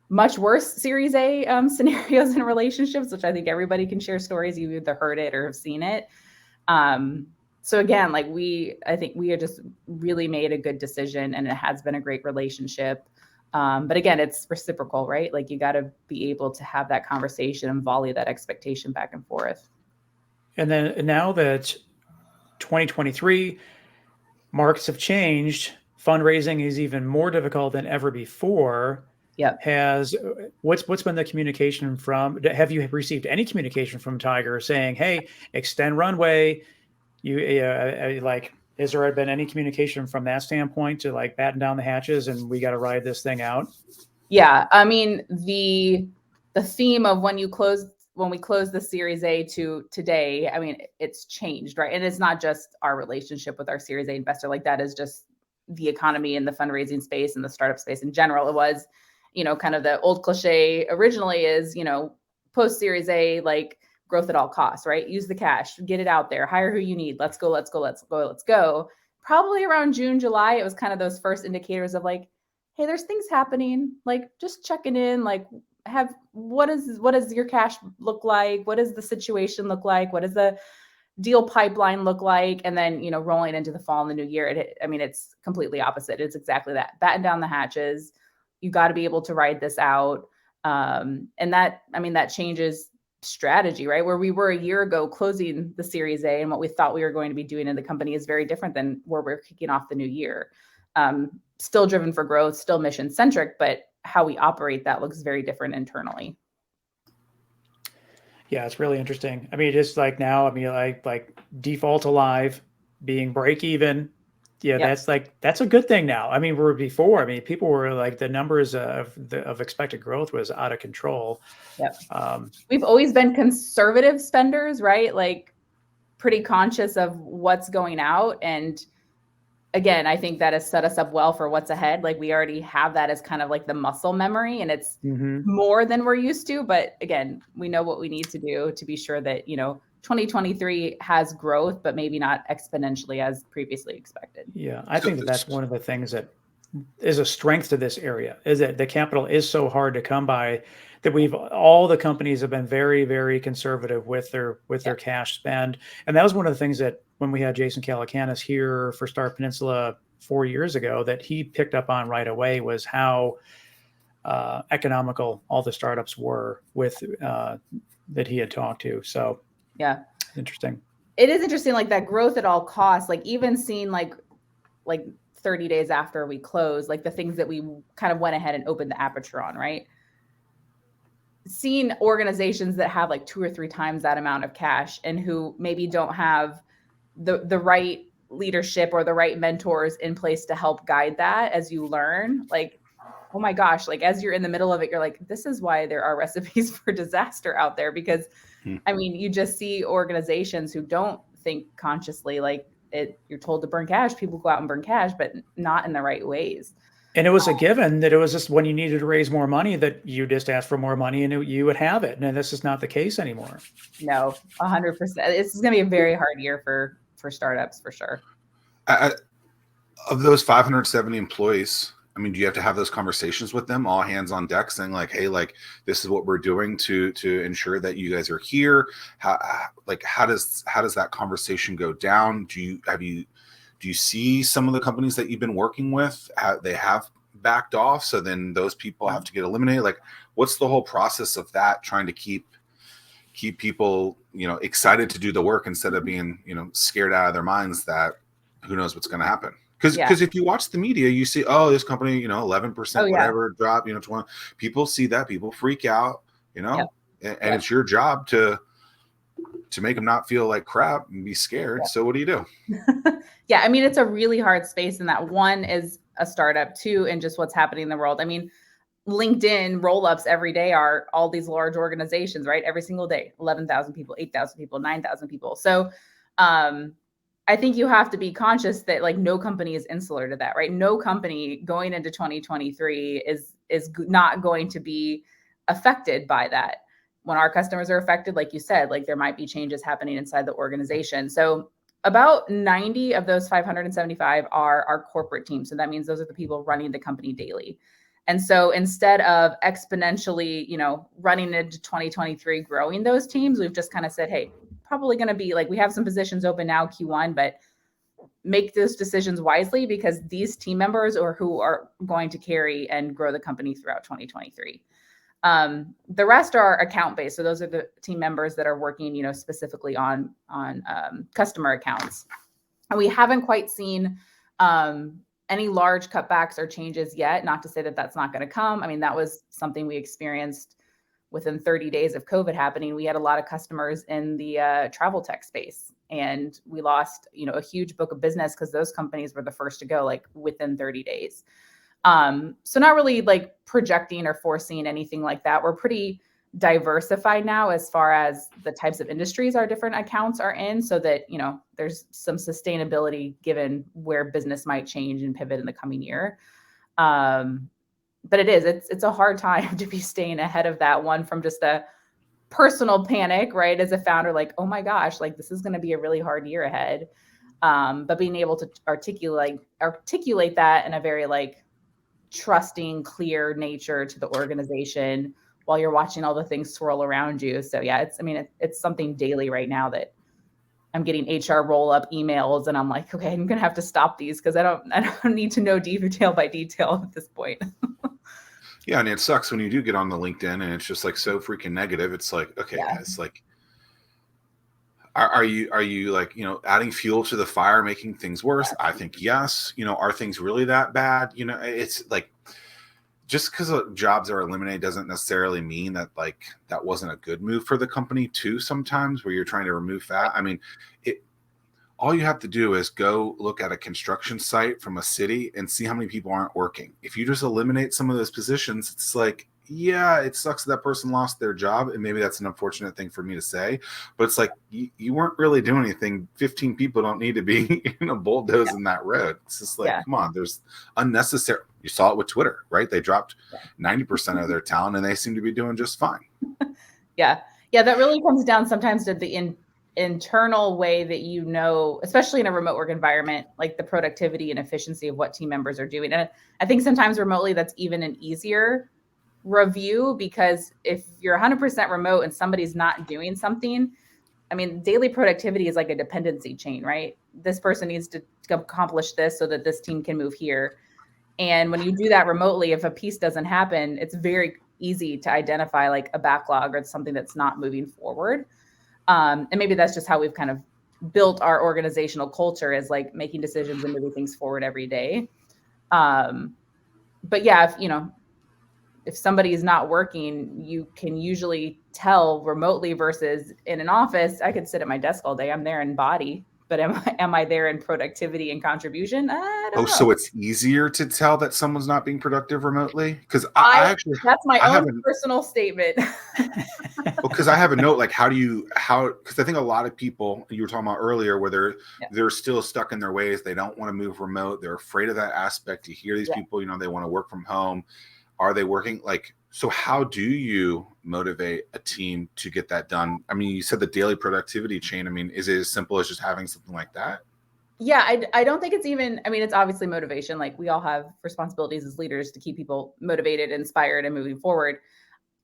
much worse Series A scenarios and relationships, which I think everybody can share stories. You've either heard it or have seen it. So again, like I think we have just really made a good decision, and it has been a great relationship. But again, it's reciprocal, right? Like, you got to be able to have that conversation and volley that expectation back and forth. And then now that 2023 markets have changed, fundraising is even more difficult than ever before. Yeah. What's been the communication from? Have you received any communication from Tiger saying, "Hey, extend runway"? Has there been any communication from that standpoint to like batten down the hatches and we got to ride this thing out? Yeah, I mean, the theme of when we closed the Series A to today, I mean, it's changed, right? And it's not just our relationship with our Series A investor. Like, that is just the economy and the fundraising space and the startup space in general. kind of the old cliche originally is, post Series A, like growth at all costs, right? Use the cash, get it out there, hire who you need. Let's go, let's go, let's go, let's go. Probably around June, July, it was kind of those first indicators of like, hey, there's things happening, like just checking in, like what does your cash look like? What does the situation look like? What does the deal pipeline look like? And then, rolling into the fall and the new year, it's completely opposite. It's exactly that. Batten down the hatches. You got to be able to ride this out. And that changes strategy, right? Where we were a year ago closing the Series A and what we thought we were going to be doing in the company is very different than where we're kicking off the new year. Still driven for growth, still mission centric, but how we operate that looks very different internally. Yeah, it's really interesting. Just like now, like default alive, being break even. Yeah, yep. That's a good thing now. Where before, people were like, the numbers of expected growth was out of control. Yep. We've always been conservative spenders, right? Like pretty conscious of what's going out. And again, I think that has set us up well for what's ahead. Like we already have that as kind of like the muscle memory, and it's more than we're used to. But again, we know what we need to do to be sure that, 2023 has growth, but maybe not exponentially as previously expected. Yeah, I think that's one of the things that is a strength to this area, is that the capital is so hard to come by, that all the companies have been very, very conservative with their cash spend. And that was one of the things that when we had Jason Calacanis here for Star Peninsula 4 years ago, that he picked up on right away, was how economical all the startups were with that he had talked to. So yeah, interesting. It is interesting, like that growth at all costs, like even seeing like 30 days after we closed, like the things that we kind of went ahead and opened the aperture on, right? Seeing organizations that have like 2 or 3 times that amount of cash and who maybe don't have the right leadership or the right mentors in place to help guide that as you learn, like, oh my gosh, like as you're in the middle of it, you're like, this is why there are recipes for disaster out there. Because you just see organizations who don't think consciously, like you're told to burn cash, people go out and burn cash, but not in the right ways. And it was a given that it was just when you needed to raise more money that you just asked for more money and you would have it. And this is not the case anymore. No, 100%. This is going to be a very hard year for startups for sure. Of those 570 employees, do you have to have those conversations with them, all hands on deck, saying like, hey, like this is what we're doing to ensure that you guys are here? How does that conversation go down? Do you see some of the companies that you've been working with, they have backed off, so then those people have to get eliminated? Like, what's the whole process of that, trying to keep people, excited to do the work instead of being, scared out of their minds that who knows what's going to happen? Because if you watch the media, you see, oh, this company, 11%, whatever, drop, 20. People see that, people freak out, and it's your job to make them not feel like crap and be scared. Yeah. So what do you do? Yeah, it's a really hard space in that. One is a startup, two, and just what's happening in the world. LinkedIn roll-ups every day are all these large organizations, right? Every single day, 11,000 people, 8,000 people, 9,000 people. So I think you have to be conscious that like no company is insular to that, right? No company going into 2023 is not going to be affected by that. When our customers are affected, like you said, like there might be changes happening inside the organization. So about 90 of those 575 are our corporate team. So that means those are the people running the company daily. And so instead of exponentially, running into 2023, growing those teams, we've just kind of said, hey, probably going to be like, we have some positions open now Q1, but make those decisions wisely, because these team members are who are going to carry and grow the company throughout 2023. The rest are account-based. So those are the team members that are working, specifically on customer accounts. And we haven't quite seen any large cutbacks or changes yet. Not to say that that's not going to come. That was something we experienced within 30 days of COVID happening. We had a lot of customers in the travel tech space, and we lost, a huge book of business because those companies were the first to go, like within 30 days. So not really like projecting or foreseeing anything like that. We're pretty diversified now as far as the types of industries our different accounts are in, so that, there's some sustainability given where business might change and pivot in the coming year. but it's a hard time to be staying ahead of that one from just a personal panic, right? As a founder, like, oh my gosh, like this is going to be a really hard year ahead. But being able to articulate that in a very like trusting, clear nature to the organization while you're watching all the things swirl around you. So yeah, it's something daily right now that I'm getting HR roll up emails and I'm like, okay, I'm going to have to stop these because I don't need to know detail by detail at this point. Yeah. And it sucks when you do get on the LinkedIn and it's just like so freaking negative. It's like, okay, guys, like, are you like, adding fuel to the fire, making things worse? I think yes. Are things really that bad? It's like, just because jobs are eliminated doesn't necessarily mean that like that wasn't a good move for the company too. Sometimes where you're trying to remove fat. I mean, all you have to do is go look at a construction site from a city and see how many people aren't working. If you just eliminate some of those positions, it's like, yeah, it sucks that person lost their job. And maybe that's an unfortunate thing for me to say, but it's like, you weren't really doing anything. 15 people don't need to be bulldozing that road. It's just like, come on, there's unnecessary. You saw it with Twitter, right? They dropped 90% of their talent and they seem to be doing just fine. Yeah. That really comes down sometimes to the internal way that, especially in a remote work environment, like the productivity and efficiency of what team members are doing. And I think sometimes remotely, that's even an easier review, because if you're 100% remote and somebody's not doing something, I mean, daily productivity is like a dependency chain, right? This person needs to accomplish this so that this team can move here. And when you do that remotely, if a piece doesn't happen, it's very easy to identify like a backlog or something that's not moving forward. And maybe that's just how we've kind of built our organizational culture, is like making decisions and moving things forward every day. But yeah, if somebody is not working, you can usually tell remotely versus in an office. I could sit at my desk all day. I'm there in body, but am I there in productivity and contribution? I don't know. So it's easier to tell that someone's not being productive remotely? Because that's my own personal statement. Because I have a note, like, because I think a lot of people, you were talking about earlier, where they're still stuck in their ways. They don't want to move remote. They're afraid of that aspect. You hear these people, they want to work from home. Are they working? Like, so how do you motivate a team to get that done? I mean, you said the daily productivity chain. I mean, is it as simple as just having something like that? Yeah, I don't think it's even, it's obviously motivation. Like, we all have responsibilities as leaders to keep people motivated, inspired, and moving forward.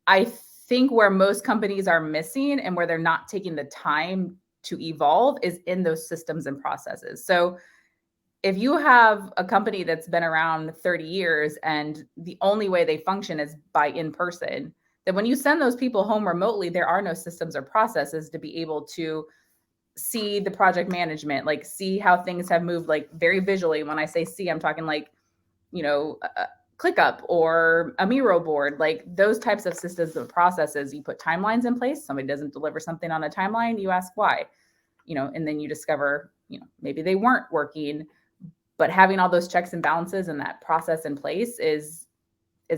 I think where most companies are missing and where they're not taking the time to evolve is in those systems and processes. So if you have a company that's been around 30 years and the only way they function is by in person, then when you send those people home remotely, there are no systems or processes to be able to see the project management, like see how things have moved, like very visually. When I say see, I'm talking like, ClickUp or a Miro board, like those types of systems and processes. You put timelines in place. Somebody doesn't deliver something on a timeline, you ask why, and then you discover, maybe they weren't working. But having all those checks and balances and that process in place is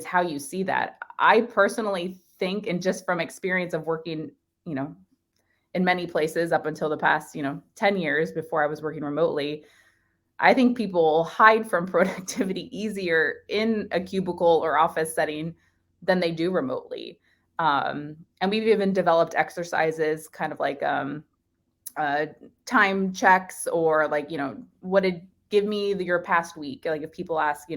how you see that. I personally think, and just from experience of working, in many places up until the past, 10 years before I was working remotely, I think people hide from productivity easier in a cubicle or office setting than they do remotely. And we've even developed exercises, kind of like time checks, or like, what did give me your past week? Like if people ask,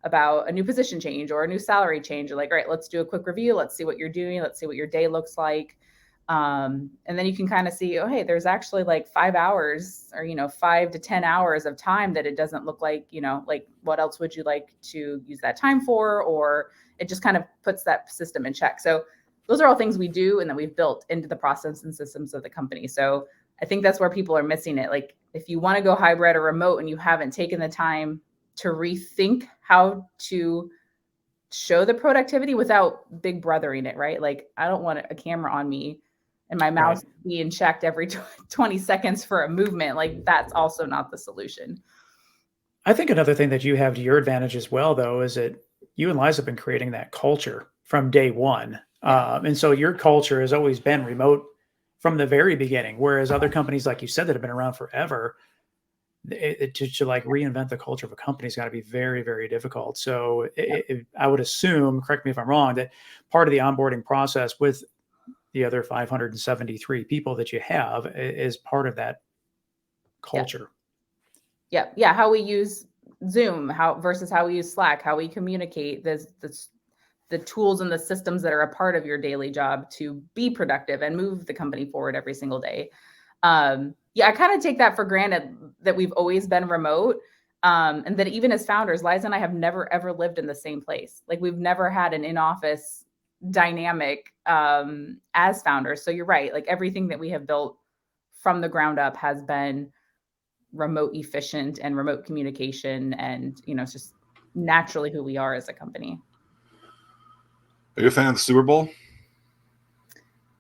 about a new position change or a new salary change, you're like, all right, let's do a quick review. Let's see what you're doing. Let's see what your day looks like. And then you can kind of see, oh, hey, there's actually like 5 hours or, 5 to 10 hours of time that it doesn't look like, like what else would you like to use that time for? Or it just kind of puts that system in check. So those are all things we do and that we've built into the process and systems of the company. So I think that's where people are missing it. Like if you want to go hybrid or remote and you haven't taken the time to rethink how to show the productivity without big brothering it, right? Like I don't want a camera on me and my mouse being checked every 20 seconds for a movement. Like that's also not the solution. I think another thing that you have to your advantage as well, though, is that you and Liza have been creating that culture from day one. And so your culture has always been remote from the very beginning, whereas other companies, like you said, that have been around forever, to like reinvent the culture of a company has got to be very, very difficult. So I would assume, correct me if I'm wrong, that part of the onboarding process with the other 573 people that you have is part of that culture. Yeah. How we use Zoom, versus how we use Slack, how we communicate, the tools and the systems that are a part of your daily job to be productive and move the company forward every single day. I kind of take that for granted that we've always been remote. And that even as founders, Liza and I have never, ever lived in the same place. Like we've never had an in-office dynamic as founders. So you're right. Like everything that we have built from the ground up has been remote efficient and remote communication. And, it's just naturally who we are as a company. Are you a fan of the Super Bowl?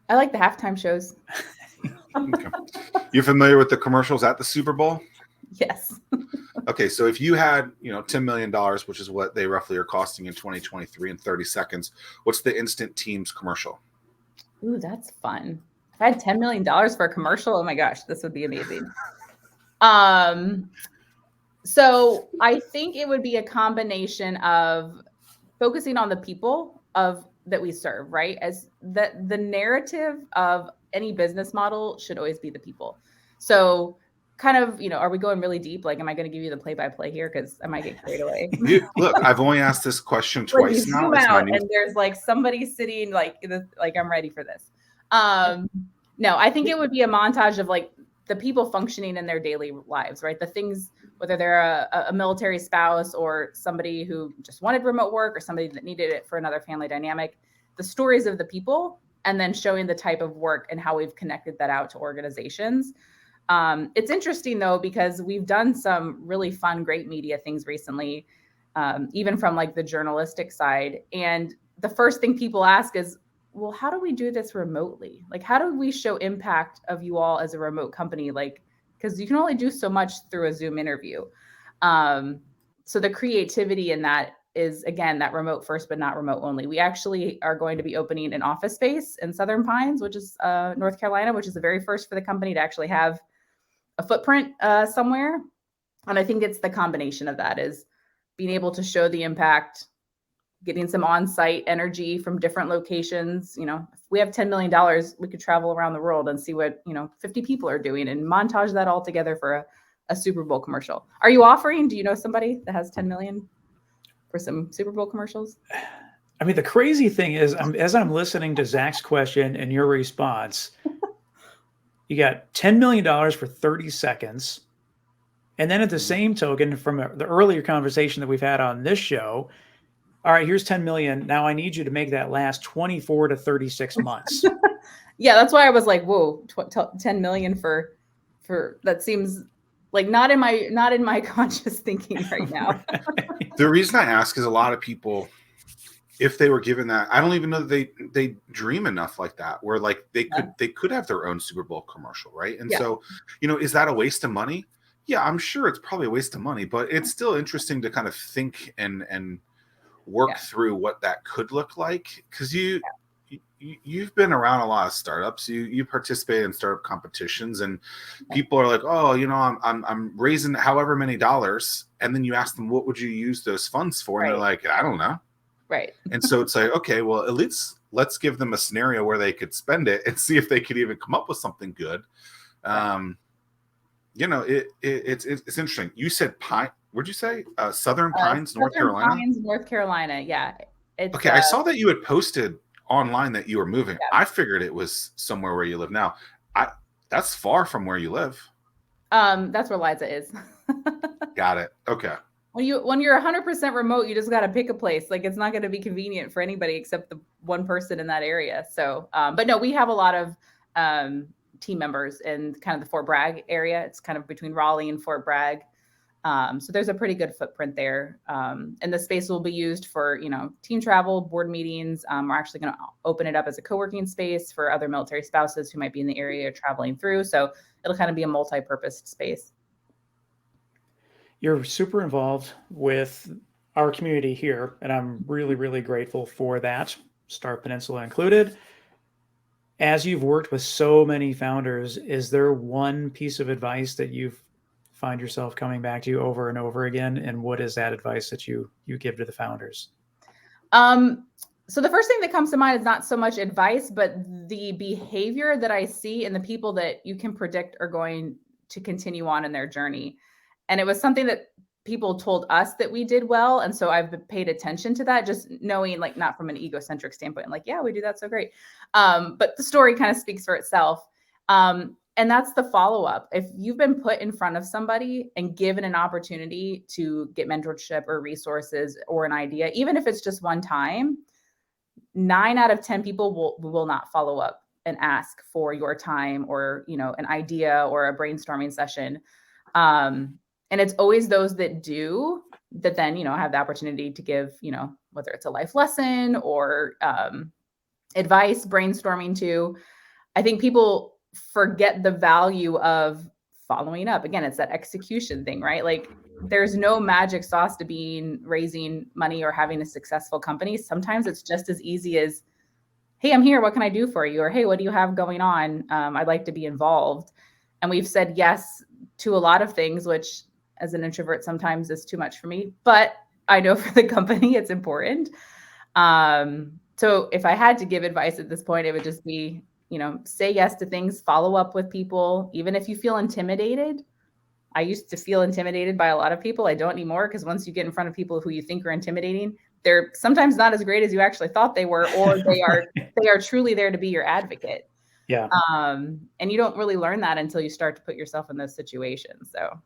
I like the halftime shows. Okay. You're familiar with the commercials at the Super Bowl? Yes. Okay, so if you had, $10 million, which is what they roughly are costing in 2023 in 30 seconds, what's the instant teams commercial? Ooh, that's fun. If I had $10 million for a commercial, oh my gosh, this would be amazing. So I think it would be a combination of focusing on the people that we serve, right? As the narrative of any business model should always be the people. So kind of, are we going really deep? Like, am I going to give you the play-by-play here? Because I might get carried away. Look, I've only asked this question twice now. Zoom out and there's like somebody sitting like I'm ready for this. No, I think it would be a montage of like the people functioning in their daily lives, right? The things, whether they're a military spouse or somebody who just wanted remote work or somebody that needed it for another family dynamic, the stories of the people, and then showing the type of work and how we've connected that out to organizations. It's interesting though, because we've done some really fun, great media things recently, even from like the journalistic side. And the first thing people ask is, well, how do we do this remotely? Like, how do we show impact of you all as a remote company? Like, because you can only do so much through a Zoom interview. So the creativity in that is, again, that remote first, but not remote only. We actually are going to be opening an office space in Southern Pines, which is North Carolina, which is the very first for the company to actually have a footprint somewhere. And I think it's the combination of that is being able to show the impact, getting some on-site energy from different locations. If we have $10 million, we could travel around the world and see what, 50 people are doing and montage that all together for a Super Bowl commercial. Are you offering, do you know somebody that has 10 million for some Super Bowl commercials? I mean, the crazy thing is, as I'm listening to Zach's question and your response, you got $10 million for 30 seconds. And then at the same token, from the earlier conversation that we've had on this show, all right, here's 10 million. Now I need you to make that last 24 to 36 months. Yeah, that's why I was like, whoa, 10 million for that seems like not in my conscious thinking right now. The reason I ask is a lot of people, if they were given that, I don't even know that they dream enough like that, where like they could have their own Super Bowl commercial, right? And so, is that a waste of money? Yeah, I'm sure it's probably a waste of money, but it's still interesting to kind of think and work through what that could look like, because you've been around a lot of startups. You participate in startup competitions, and people are like, oh, I'm raising however many dollars, and then you ask them, what would you use those funds for? And they're like, I don't know. Right. And so it's like, okay, well, at least let's give them a scenario where they could spend it and see if they could even come up with something good. It's interesting. You said Pine. What'd you say? Southern Pines, North Carolina? Pines, North Carolina. Yeah. Okay. I saw that you had posted online that you were moving. Yeah. I figured it was somewhere where you live now. That's far from where you live. That's where Liza is. Got it. Okay. When you're 100% remote, you just got to pick a place. Like, it's not going to be convenient for anybody except the one person in that area. So, but no, we have a lot of team members in kind of the Fort Bragg area. It's kind of between Raleigh and Fort Bragg. So there's a pretty good footprint there. And the space will be used for, team travel, board meetings. We're actually going to open it up as a co-working space for other military spouses who might be in the area traveling through. So it'll kind of be a multi-purposed space. You're super involved with our community here, and I'm really, really grateful for that, Star Peninsula included. As you've worked with so many founders, is there one piece of advice that you've find yourself coming back to you over and over again? And what is that advice that you give to the founders? So the first thing that comes to mind is not so much advice, but the behavior that I see in the people that you can predict are going to continue on in their journey. And it was something that people told us that we did well. And so I've paid attention to that, just knowing, like, not from an egocentric standpoint, like, yeah, we do that so great. But the story kind of speaks for itself. And that's the follow-up. If you've been put in front of somebody and given an opportunity to get mentorship or resources or an idea, even if it's just one time, 9 out of 10 people will not follow up and ask for your time or, an idea or a brainstorming session. And it's always those that do that then, have the opportunity to give, whether it's a life lesson or advice, brainstorming to. I think people forget the value of following up. Again, it's that execution thing, right? Like, there's no magic sauce to raising money or having a successful company. Sometimes it's just as easy as, hey, I'm here. What can I do for you? Or, hey, what do you have going on? I'd like to be involved. And we've said yes to a lot of things, which as an introvert sometimes is too much for me, but I know for the company, it's important. So if I had to give advice at this point, it would just be, say yes to things, follow up with people, even if you feel intimidated. I used to feel intimidated by a lot of people. I don't anymore, because once you get in front of people who you think are intimidating, they're sometimes not as great as you actually thought they were, or they are truly there to be your advocate. Yeah. And you don't really learn that until you start to put yourself in those situations. So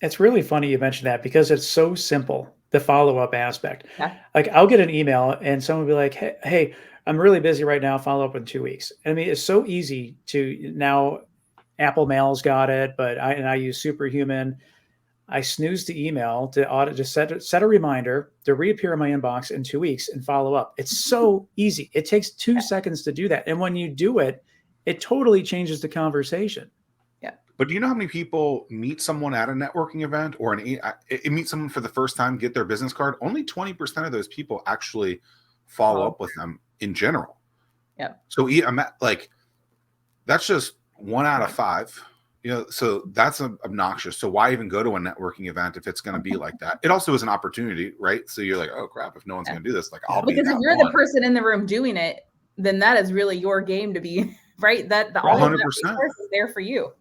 it's really funny you mentioned that, because it's so simple, the follow-up aspect. Yeah. Like, I'll get an email and someone will be like, hey, I'm really busy right now. Follow up in 2 weeks. I mean, it's so easy to now. Apple Mail's got it, but I use Superhuman. I snooze the email to set a reminder to reappear in my inbox in 2 weeks and follow up. It's so easy. It takes 2 seconds to do that. And when you do it, it totally changes the conversation. Yeah. But do you know how many people meet someone at a networking event or meet someone for the first time, get their business card? Only 20% of those people actually follow up with them in general. Yeah. So that's just 1 out of 5, so that's obnoxious. So why even go to a networking event if it's going to be like that? It also is an opportunity, right? So you're like, oh crap, if no one's going to do this, like, because if you're the person in the room doing it, then that is really your game to be, right? That the 100% is there for you.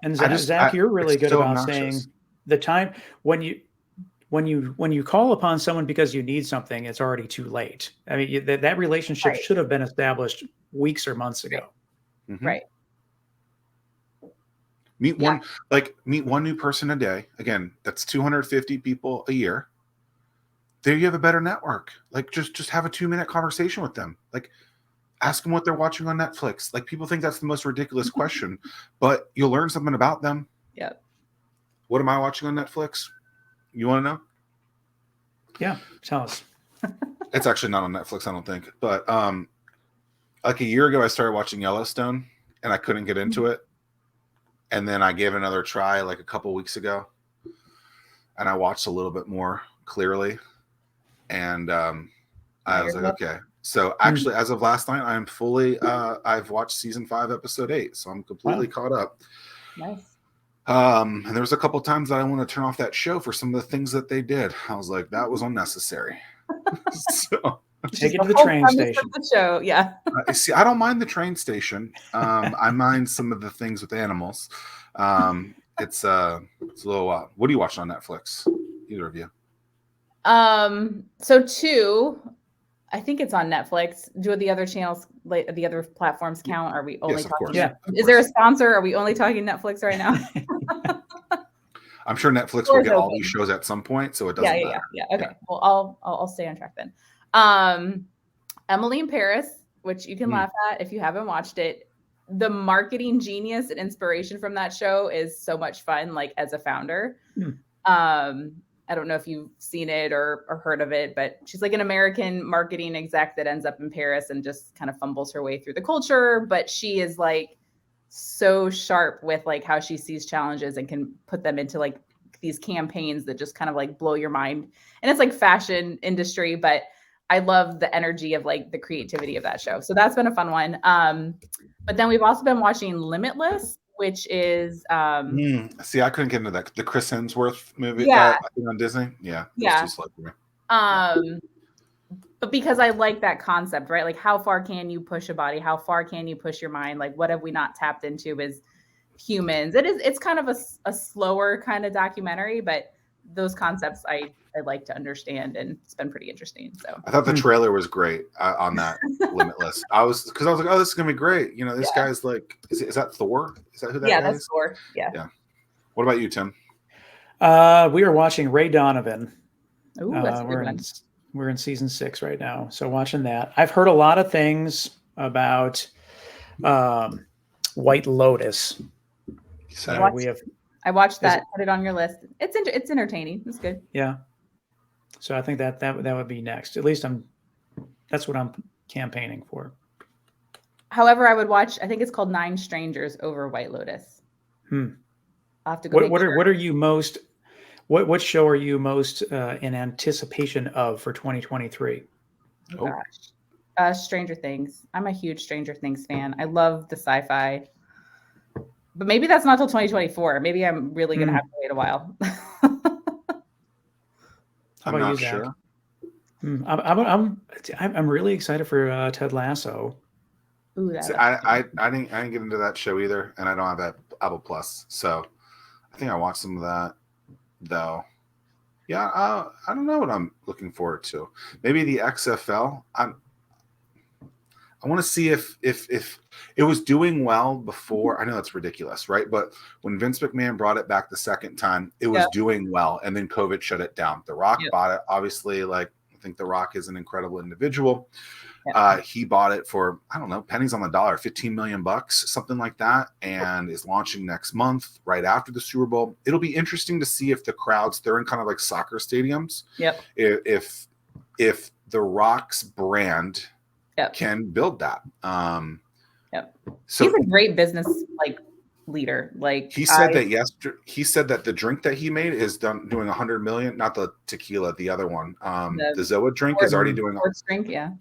And Zach, you're really good about saying the time when you call upon someone because you need something, it's already too late. I mean, that relationship should have been established weeks or months ago. Mm-hmm. Right. Meet one new person a day. Again, that's 250 people a year. There you have a better network. Like, just have a 2-minute conversation with them. Like, ask them what they're watching on Netflix. Like, people think that's the most ridiculous question, but you'll learn something about them. Yeah. What am I watching on Netflix? You want to know? Yeah, tell us. It's actually not on Netflix, I don't think. But like a year ago, I started watching Yellowstone, and I couldn't get into it. And then I gave it another try like a couple weeks ago, and I watched a little bit more clearly. And I was like, okay. So actually, as of last night, I am fully, I've watched season 5, episode 8. So I'm completely caught up. Nice. And there was a couple times that I want to turn off that show for some of the things that they did. I was like, that was unnecessary. So take it to the train station. The show, yeah. See, I don't mind the train station. I mind some of the things with animals. It's a little wild. What do you watch on Netflix? Either of you? So 2, I think it's on Netflix. Do the other channels, like the other platforms, count? Are we only talking? Yeah. Is there a sponsor? Are we only talking Netflix right now? I'm sure Netflix will get all these shows at some point, so it doesn't matter. Yeah. Okay. Yeah. Well, I'll stay on track then. Emily in Paris, which you can laugh at if you haven't watched it. The marketing genius and inspiration from that show is so much fun, like, as a founder. I don't know if you've seen it or heard of it, but she's like an American marketing exec that ends up in Paris and just kind of fumbles her way through the culture. But she is like so sharp with like how she sees challenges and can put them into like these campaigns that just kind of like blow your mind. And it's like fashion industry, but I love the energy of like the creativity of that show. So that's been a fun one. But then we've also been watching Limitless, which is See, I couldn't get into that. The Chris Hemsworth movie, Yeah. I think on Disney. Yeah, it Yeah. was too slow for me. But because I like that concept, right? Like, how far can you push a body? How far can you push your mind? Like, what have we not tapped into as humans? It's kind of a slower kind of documentary, but those concepts I like to understand, and it's been pretty interesting. So I thought the trailer was great on that Limitless. I was like, oh, this is gonna be great. You know, this guy's like, is that Thor? Is that who that guy that's is? Thor. Yeah. What about you, Tim? We are watching Ray Donovan. Ooh, that's a good one. We're in season 6 right now, so watching that. I've heard a lot of things about White Lotus. I watched that. Put it on your list. It's entertaining. It's good. Yeah. So I think that would be next. At least that's what I'm campaigning for. However, I would watch. I think it's called 9 Strangers over White Lotus. I'll have to go. What are you most? What show are you most in anticipation of for 2023? Oh gosh, Stranger Things. I'm a huge Stranger Things fan. I love the sci-fi, but maybe that's not till 2024. Maybe I'm really gonna have to wait a while. I'm not sure. I'm really excited for Ted Lasso. Ooh, I didn't get into that show either, and I don't have that Apple Plus, so I think I watched some of that though. Yeah, I don't know what I'm looking forward to. Maybe the XFL. I want to see if it was doing well before. I know that's ridiculous, right? But when Vince McMahon brought it back the second time, it was doing well, and then COVID shut it down. The Rock bought it. Obviously, like, I think The Rock is an incredible individual. He bought it for, I don't know, pennies on the dollar, $15 million, something like that, and is launching next month right after the Super Bowl. It'll be interesting to see if the crowds, they're in kind of like soccer stadiums. Yep. If the Rock's brand can build that. So he's a great business leader. Like, he said that yesterday. He said that the drink that he made is doing $100 million, not the tequila, the other one. The Zoa drink is already doing sports drink. Yeah.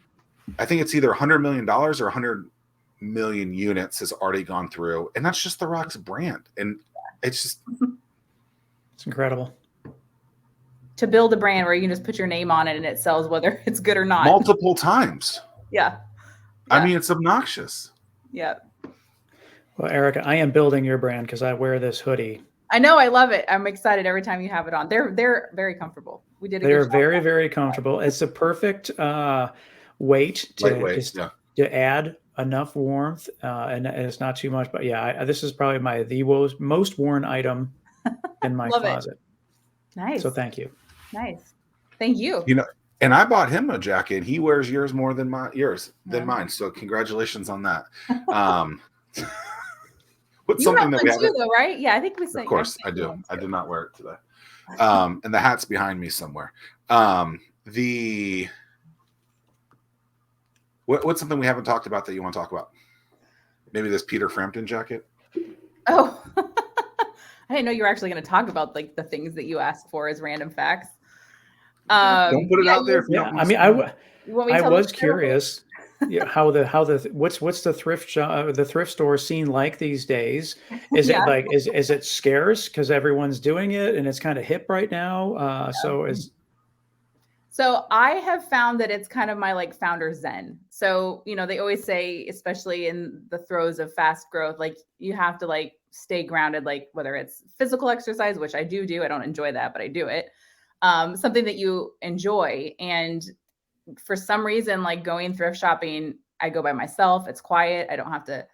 I think it's either $100 million or 100 million units has already gone through, and that's just the Rock's brand, and it's just it's incredible to build a brand where you can just put your name on it and it sells whether it's good or not multiple times. Yeah. I mean, it's obnoxious. Yeah. Well, Erica, I am building your brand because I wear this hoodie. I know. I love it. I'm excited every time you have it on. They're very comfortable. They're very, very comfortable. It's a perfect weight to add enough warmth, and it's not too much. But this is probably the most worn item in my closet. Nice. So thank you. Nice. Thank you. You know, and I bought him a jacket. He wears yours more than mine. So congratulations on that. What's something that we haven't? Though, right? Yeah, I think we said. Of course, I do. I did not wear it today. And the hat's behind me somewhere. What's something we haven't talked about that you want to talk about? Maybe this Peter Frampton jacket. Oh, I didn't know you were actually going to talk about like the things that you asked for as random facts. Don't put it out there. I mean, I was curious. How what's the thrift store scene like these days? Is it like is it scarce because everyone's doing it and it's kind of hip right now? So I have found that it's kind of my like founder zen. So, you know, they always say, especially in the throes of fast growth, like you have to like stay grounded, like whether it's physical exercise, which I do. I don't enjoy that, but I do it. Something that you enjoy. And for some reason, like going thrift shopping, I go by myself. It's quiet. I don't have to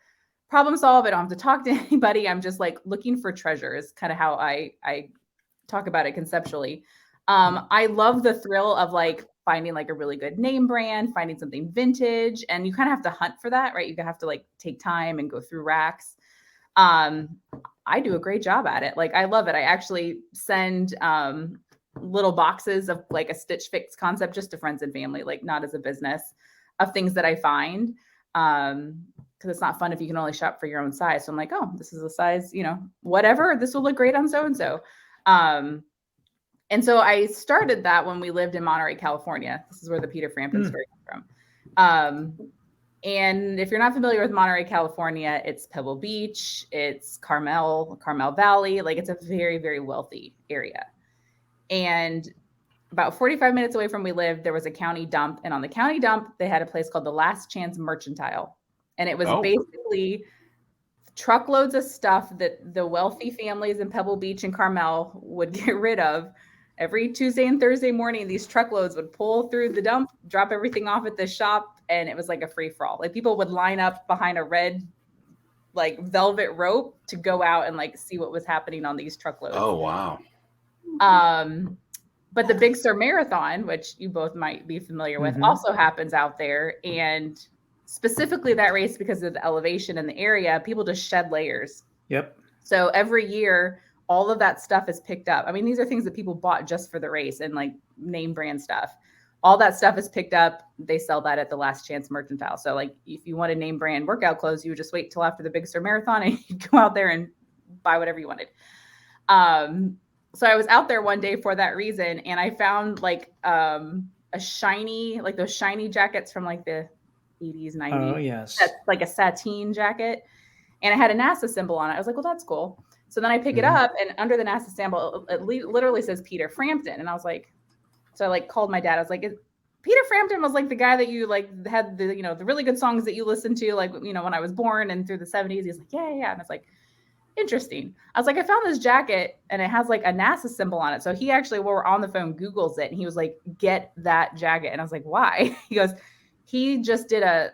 problem solve. I don't have to talk to anybody. I'm just like looking for treasure is kind of how I talk about it conceptually. I love the thrill of like finding like a really good name brand, finding something vintage, and you kind of have to hunt for that, right? You have to like take time and go through racks. I do a great job at it. Like, I love it. I actually send little boxes of like a Stitch Fix concept just to friends and family, like not as a business, of things that I find. Because it's not fun if you can only shop for your own size. So I'm like, oh, this is a size, you know, whatever. This will look great on so-and-so. And so I started that when we lived in Monterey, California. This is where the Peter Frampton story came from. And if you're not familiar with Monterey, California, it's Pebble Beach, it's Carmel Valley. Like it's a very, very wealthy area. And about 45 minutes away from where we lived, there was a county dump. And on the county dump, they had a place called the Last Chance Mercantile. And it was basically truckloads of stuff that the wealthy families in Pebble Beach and Carmel would get rid of. Every Tuesday and Thursday morning, these truckloads would pull through the dump, drop everything off at the shop, and it was like a free-for-all. Like people would line up behind a red, like velvet rope to go out and like see what was happening on these truckloads. Oh, wow. But the Big Sur Marathon, which you both might be familiar with, also happens out there. And specifically that race, because of the elevation in the area, people just shed layers. Yep. So every year, all of that stuff is picked up. I mean, these are things that people bought just for the race and like name brand stuff. All that stuff is picked up. They sell that at the Last Chance Mercantile. So like if you wanted name brand workout clothes, you would just wait till after the Big Sur Marathon and you'd go out there and buy whatever you wanted. So I was out there one day for that reason. And I found like a shiny, like those shiny jackets from like the 80s, 90s. Oh, yes. That's like a sateen jacket. And it had a NASA symbol on it. I was like, well, that's cool. So then I pick it up, and under the NASA symbol, it literally says Peter Frampton. And I was like, so I like called my dad. I was like, Peter Frampton was like the guy that you like had the, you know, the really good songs that you listened to, like, you know, when I was born and through the 70s. He's like, yeah. And I was like, interesting. I was like, I found this jacket and it has like a NASA symbol on it. So he actually, while we're on the phone, Googles it, and he was like, get that jacket. And I was like, why? He goes, he just did a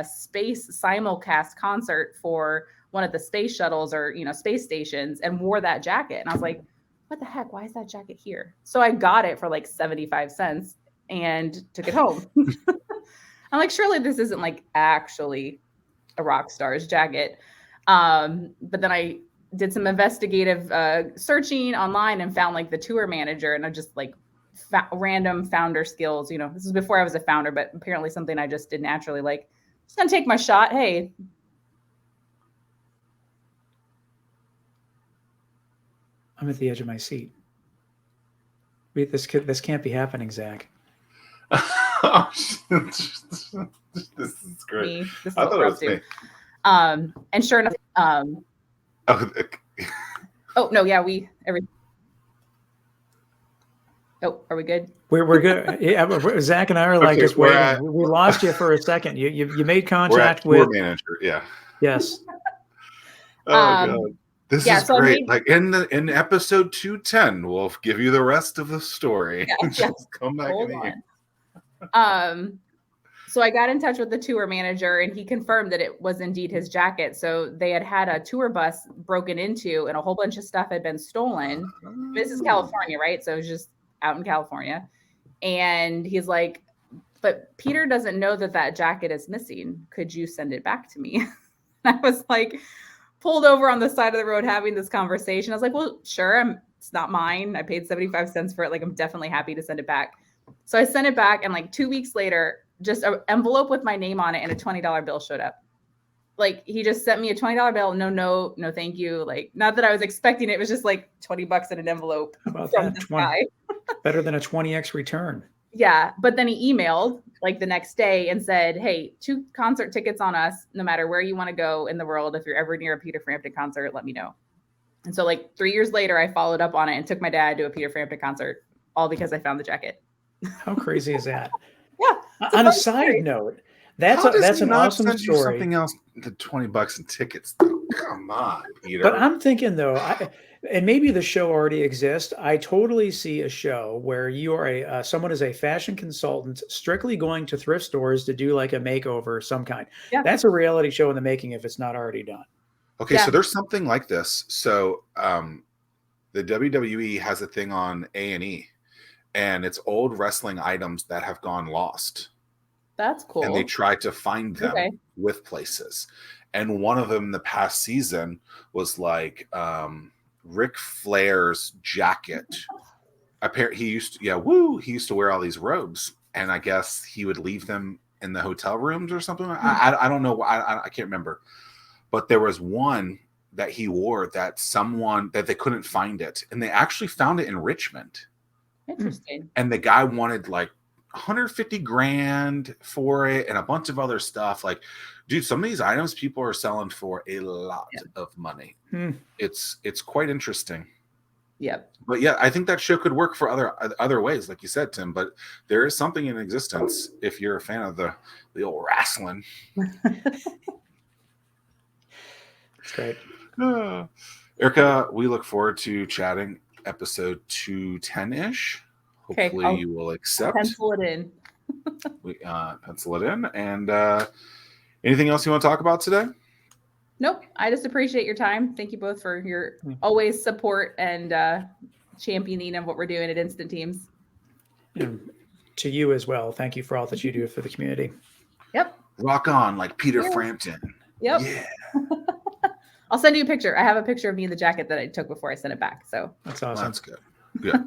space simulcast concert for one of the space shuttles or, you know, space stations and wore that jacket. And I was like, what the heck? Why is that jacket here? So I got it for like 75 cents and took it home. I'm like, surely this isn't like actually a rock star's jacket. But then I did some investigative searching online and found like the tour manager, and I just like random founder skills. You know, this is before I was a founder, but apparently something I just did naturally. Like, just gonna take my shot. Hey. I'm at the edge of my seat. Wait, this can't be happening, Zach. This is great. Me. This is I what thought we're it up was to. me. And sure enough, oh no, yeah, are we good? We're good. Yeah, Zach and I are like Okay, just waiting. We lost you for a second. You made contact we're at with tour manager. Yeah. Yes. Oh God. This is so great. Like in episode 210, we'll give you the rest of the story. Yeah. Just come back Hold in. on. So I got in touch with the tour manager, and he confirmed that it was indeed his jacket. So they had a tour bus broken into, and a whole bunch of stuff had been stolen. This is California, right? So it was just out in California. And he's like, but Peter doesn't know that jacket is missing. Could you send it back to me? I was like, pulled over on the side of the road having this conversation. I was like, well, sure. It's not mine. I paid 75 cents for it. Like, I'm definitely happy to send it back. So I sent it back, and like 2 weeks later, just an envelope with my name on it and a $20 bill showed up. Like, he just sent me a $20 bill. No, thank you. Like, not that I was expecting it. It was just like $20 in an envelope. How about from that? this guy. Better than a 20x return. Yeah. But then he emailed like the next day and said, hey, 2 concert tickets on us, no matter where you want to go in the world. If you're ever near a Peter Frampton concert, let me know. And so like 3 years later, I followed up on it and took my dad to a Peter Frampton concert, all because I found the jacket. How crazy is that? Yeah. On a side note, that's an awesome story. Something else, the $20 in tickets. Come on, Peter. But I'm thinking though, and maybe the show already exists. I totally see a show where you are someone is a fashion consultant strictly going to thrift stores to do like a makeover of some kind. Yeah. That's a reality show in the making if it's not already done. Okay, so there's something like this. So the WWE has a thing on A&E, and it's old wrestling items that have gone lost. That's cool. And they try to find them with places. And one of them the past season was like Ric Flair's jacket. Apparently he used to wear all these robes, and I guess he would leave them in the hotel rooms or something. I don't know. I can't remember. But there was one that he wore that they couldn't find it, and they actually found it in Richmond. Interesting. And the guy wanted like 150 grand for it and a bunch of other stuff. Like, dude, some of these items people are selling for a lot of money. It's quite interesting. Yep. But yeah, I think that show could work for other ways, like you said, Tim. But there is something in existence if you're a fan of the old wrestling. That's great. Erica, we look forward to chatting episode 210-ish. Hopefully you will accept. Pencil it in. We pencil it in. And anything else you want to talk about today? Nope. I just appreciate your time. Thank you both for your always support and championing of what we're doing at Instant Teams. And to you as well. Thank you for all that you do for the community. Yep. Rock on like Peter Frampton. Yep. Yeah. I'll send you a picture. I have a picture of me in the jacket that I took before I sent it back. So that's awesome. That's good. Good.